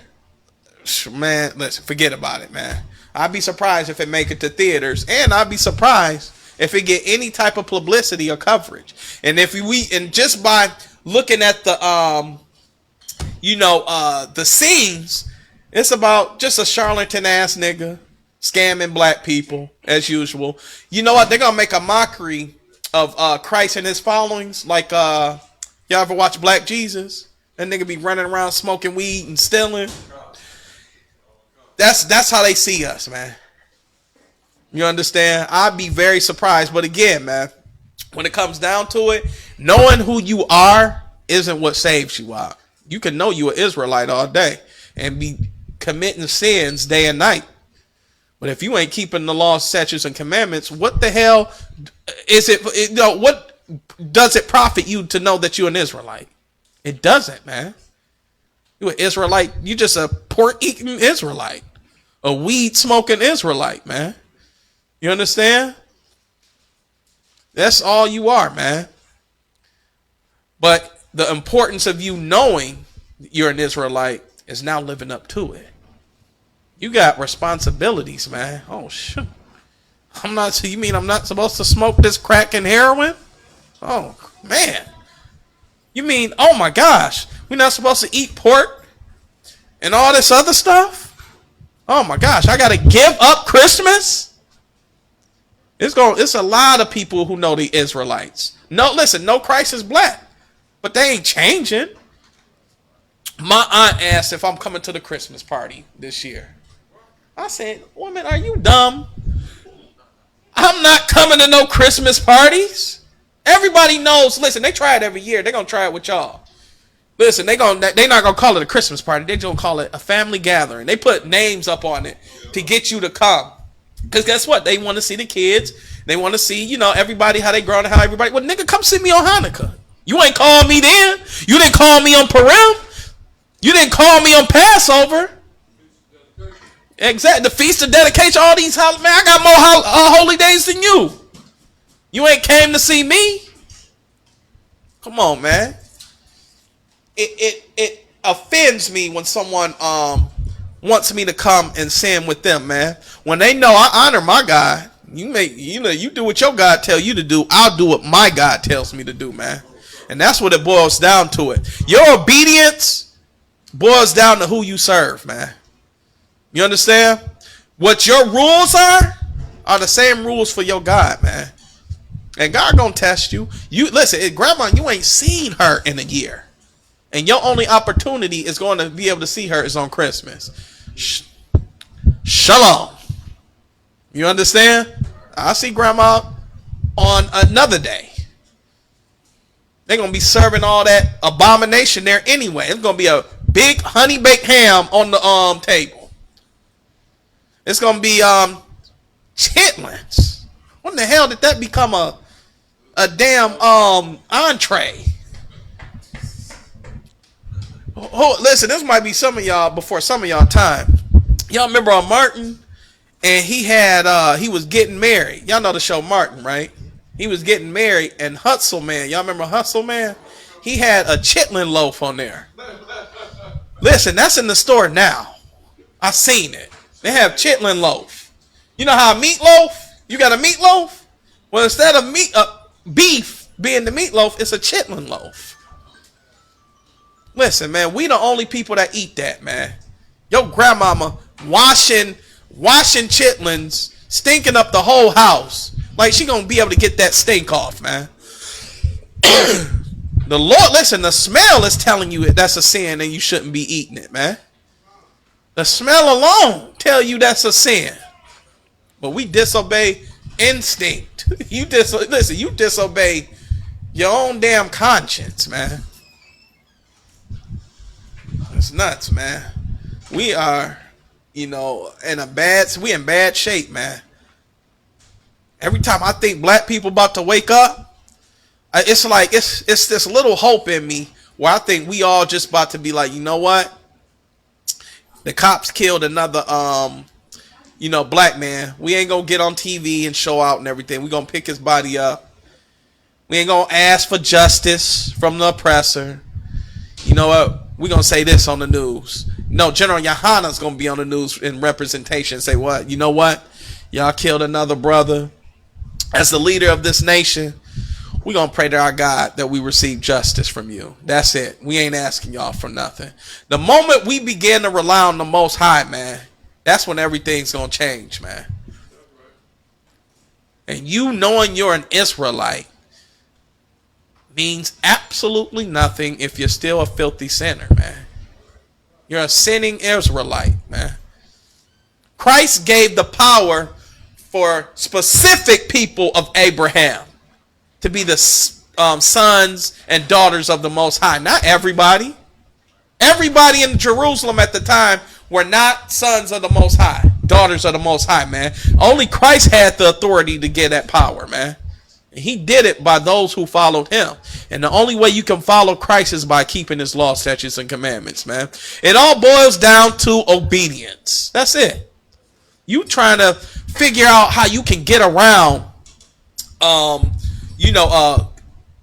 man, listen, forget about it, man. I'd be surprised if it make it to theaters, and I'd be surprised if it get any type of publicity or coverage. And if and just by looking at the the scenes, it's about just a charlatan ass nigga scamming black people as usual. You know what? They're gonna make a mockery of Christ and his followings. Like y'all ever watch Black Jesus? That nigga be running around smoking weed and stealing. That's how they see us, man. You understand? I'd be very surprised. But again, man, when it comes down to it, knowing who you are isn't what saves you out. You can know you an Israelite all day and be committing sins day and night. But if you ain't keeping the laws, statutes, and commandments, what the hell is it? What does it profit you to know that you're an Israelite? It doesn't, man. You an Israelite. You just a pork eating Israelite, a weed smoking Israelite, man. You understand? That's all you are, man. But the importance of you knowing you're an Israelite is now living up to it. You got responsibilities, man. Oh, shoot. You mean I'm not supposed to smoke this crack and heroin? Oh, man. You mean, oh my gosh, we're not supposed to eat pork and all this other stuff? Oh my gosh, I got to give up Christmas? It's a lot of people who know the Israelites. No, listen, no Christ is black, but they ain't changing. My aunt asked if I'm coming to the Christmas party this year. I said, woman, are you dumb? I'm not coming to no Christmas parties. Everybody knows. Listen, they try it every year. They're going to try it with y'all. Listen, they're not going to call it a Christmas party. They're going to call it a family gathering. They put names up on it to get you to come. Because guess what? They want to see the kids. They want to see, everybody, how they grow and how everybody. Well, nigga, come see me on Hanukkah. You ain't call me then. You didn't call me on Purim. You didn't call me on Passover. Exactly. The feast of dedication, all these man, I got more holy days than you. You ain't came to see me. Come on, man. It offends me when someone wants me to come and sin with them, man. When they know I honor my God, you do what your God tell you to do. I'll do what my God tells me to do, man. And that's what it boils down to. It. Your obedience boils down to who you serve, man. You understand? What your rules are the same rules for your God, man. And God gonna test you. You listen, grandma, you ain't seen her in a year. And your only opportunity is going to be able to see her is on Christmas. Shalom. You understand? I'll see grandma on another day. They're going to be serving all that abomination there anyway. It's going to be a big honey baked ham on the table. It's going to be chitlins. When the hell did that become a damn entree? Oh, listen, this might be some of y'all before some of y'all time. Y'all remember on Martin? And he was getting married. Y'all know the show Martin, right? He was getting married, and Hustle Man, y'all remember Hustle Man? He had a chitlin loaf on there. Listen, that's in the store now. I seen it. They have chitlin loaf. You know how a meatloaf? You got a meatloaf? Well, instead of beef being the meatloaf, it's a chitlin loaf. Listen, man, we the only people that eat that, man. Your grandmama washing chitlins, stinking up the whole house. Like she gonna be able to get that stink off, man. The Lord, listen, the smell is telling you that's a sin and you shouldn't be eating it, man. The smell alone tell you that's a sin. But we disobey instinct. You disobey your own damn conscience, man. It's nuts, man. We are, in bad shape, man. Every time I think black people about to wake up, it's like it's this little hope in me where I think we all just about to be like, you know what? The cops killed another black man. We ain't gonna get on TV and show out and everything. We gonna pick his body up. We ain't gonna ask for justice from the oppressor. You know what? We gonna say this on the news. No, General Yohana's gonna be on the news in representation and say what? You know what? Y'all killed another brother. As the leader of this nation, we're going to pray to our God that we receive justice from you. That's it. We ain't asking y'all for nothing. The moment we begin to rely on the Most High, man, that's when everything's going to change, man. And you knowing you're an Israelite means absolutely nothing if you're still a filthy sinner, man. You're a sinning Israelite, man. Christ gave the power for specific people of Abraham to be the sons and daughters of the Most High. Not everybody. Everybody in Jerusalem at the time were not sons of the Most High, daughters of the Most High, man. Only Christ had the authority to get that power, man. And he did it by those who followed him. And the only way you can follow Christ is by keeping his law, statutes, and commandments, man. It all boils down to obedience. That's it. You trying to figure out how you can get around,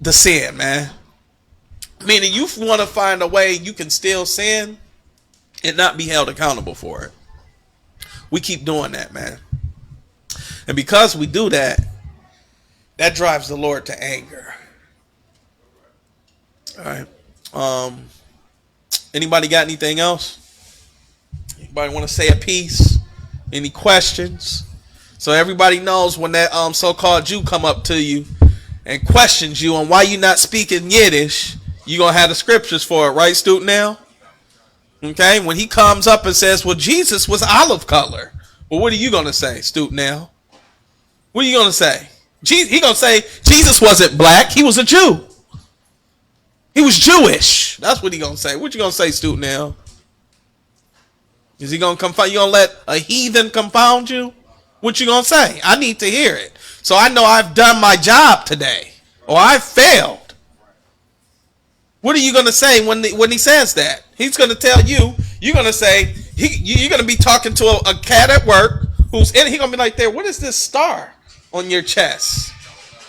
the sin, man. Meaning you want to find a way you can still sin and not be held accountable for it. We keep doing that, man. And because we do that, that drives the Lord to anger. All right. Anybody got anything else? Anybody want to say a piece? Any questions? So everybody knows when that so-called Jew come up to you and questions you on why you not speaking Yiddish, you going to have the scriptures for it, right, Student Now? Okay, when he comes up and says, well, Jesus was olive color. Well, what are you going to say, Student Now? What are you going to say? He going to say Jesus wasn't black. He was a Jew. He was Jewish. That's what he going to say. What you going to say, Student Now? Is he going to confound you? Going to let a heathen confound you? What you going to say? I need to hear it. So I know I've done my job today. Or I failed. What are you going to say when he says that? He's going to tell you, you're going to say, You're gonna be talking to a cat at work who's in. He gonna be like, "There, what is this star on your chest?"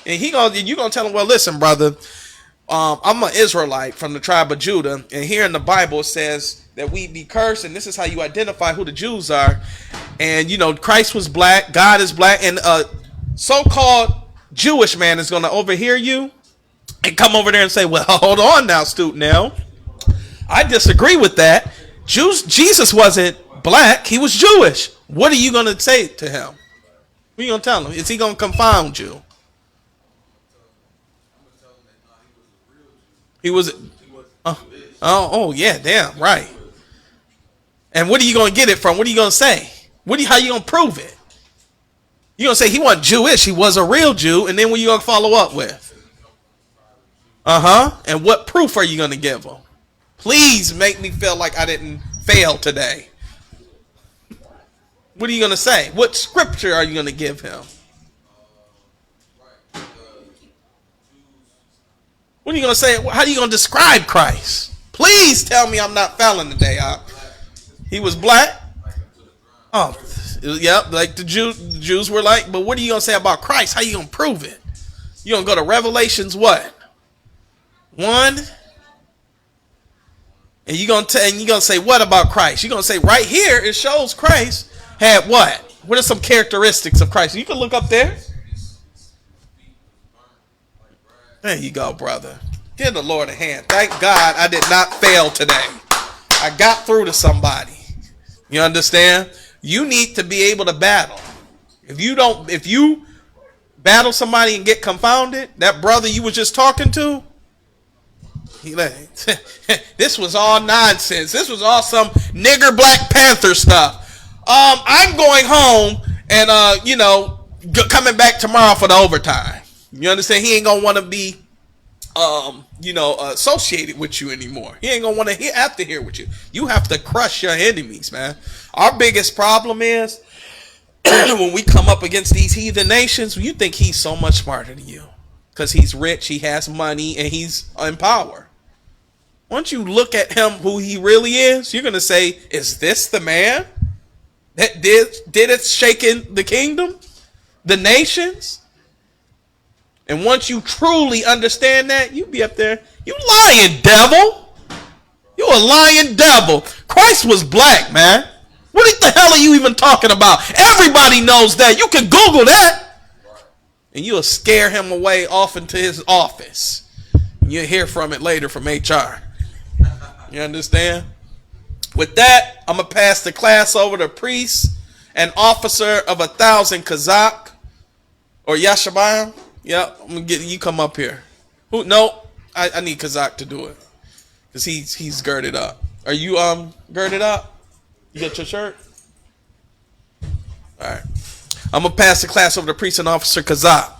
And you gonna tell him, "Well, listen, brother, I'm an Israelite from the tribe of Judah, and here in the Bible it says that we be cursed, and this is how you identify who the Jews are. And Christ was black, God is black, and a so-called Jewish man is gonna overhear you and come over there and say, 'Well, hold on now, student. Now, I disagree with that. Jesus wasn't black; he was Jewish. What are you gonna say to him? What are you gonna tell him? Is he gonna confound you?" He was. Oh yeah, damn right. And what are you gonna get it from? What are you gonna say? How you gonna prove it? You gonna say he wasn't Jewish? He was a real Jew, and then what you gonna follow up with? And what proof are you gonna give him? Please make me feel like I didn't fail today. What are you gonna say? What scripture are you gonna give him? What are you going to say? How are you going to describe Christ? Please tell me I'm not failing today. He was black. Oh, yep. Like the Jews were like. But what are you going to say about Christ? How are you going to prove it? You going to go to Revelations what? 1? And you're going to say what about Christ? You're going to say right here it shows Christ had what? What are some characteristics of Christ? You can look up there. There you go, brother. Give the Lord a hand. Thank God I did not fail today. I got through to somebody. You understand? You need to be able to battle. If you battle somebody and get confounded, that brother you was just talking to, this was all nonsense. This was all some nigger Black Panther stuff. I'm going home and coming back tomorrow for the overtime. You understand? He ain't gonna want to be, associated with you anymore. He ain't gonna want to have to hear with you. You have to crush your enemies, man. Our biggest problem is when we come up against these heathen nations, you think he's so much smarter than you because he's rich, he has money, and he's in power. Once you look at him, who he really is, you're gonna say, "Is this the man that did it, shaking the kingdom, the nations?" And once you truly understand that, you be up there, "You lying devil. You a lying devil. Christ was black, man. What the hell are you even talking about? Everybody knows that. You can Google that." And you'll scare him away off into his office. You'll hear from it later from HR. You understand? With that, I'm going to pass the class over to priest and officer of 1,000 Kazakh or Yashabayim. Yep, I'm gonna get you. Come up here. Who? No, I need Kazakh to do it because he's girded up. Are you girded up? You got your shirt? All right. I'm gonna pass the class over to priest and officer Kazakh.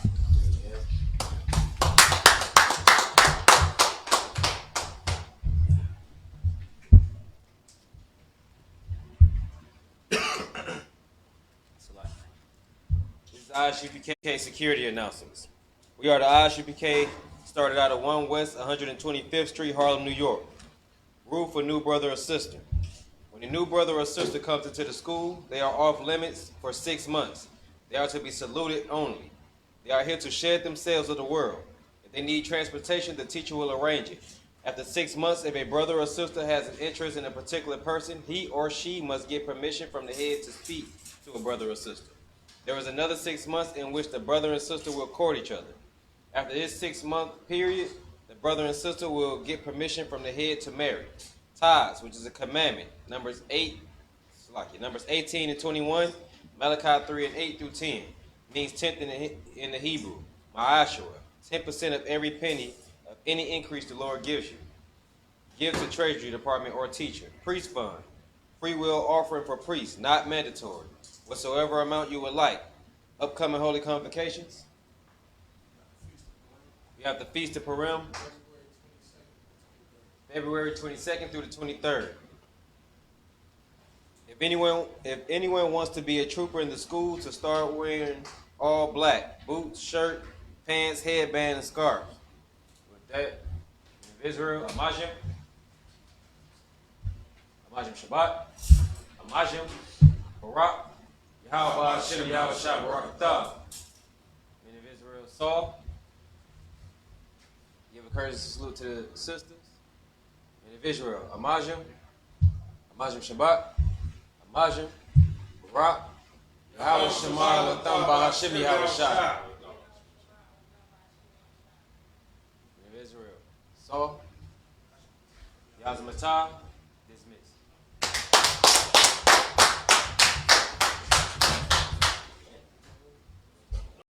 ISUPK security announcements. We are the ISUPK, started out at 1 West 125th Street, Harlem, New York. Rule for new brother or sister. When a new brother or sister comes into the school, they are off limits for 6 months. They are to be saluted only. They are here to shed themselves of the world. If they need transportation, the teacher will arrange it. After 6 months, if a brother or sister has an interest in a particular person, he or she must get permission from the head to speak to a brother or sister. There is another 6 months in which the brother and sister will court each other. After this 6-month period, the brother and sister will get permission from the head to marry. Tithes, which is a commandment, Numbers 18 and 21, Malachi 3 and 8 through 10, means tenth in the Hebrew, Ma'ashura, 10% of every penny of any increase the Lord gives you. Give to Treasury Department or teacher. Priest fund, free will offering for priests, not mandatory. Whatsoever amount you would like. Upcoming holy convocations. We have the Feast of Purim, February 22nd through the 23rd. If anyone wants to be a trooper in the school, to start wearing all black, boots, shirt, pants, headband, and scarf. With that, Israel, Amajim Shabbat, Amajim, Barak, Yahweh Hashem, Yahweh Shah, Barak Atah. Men of Israel saw. Give a courtesy salute to the sisters. Men of Israel, Amajim, Amajim Shabbat, Amajim, Barak, Yahweh Shemar Latam Bahashim, Yahweh Shah. Men of Israel saw. Yazmatah,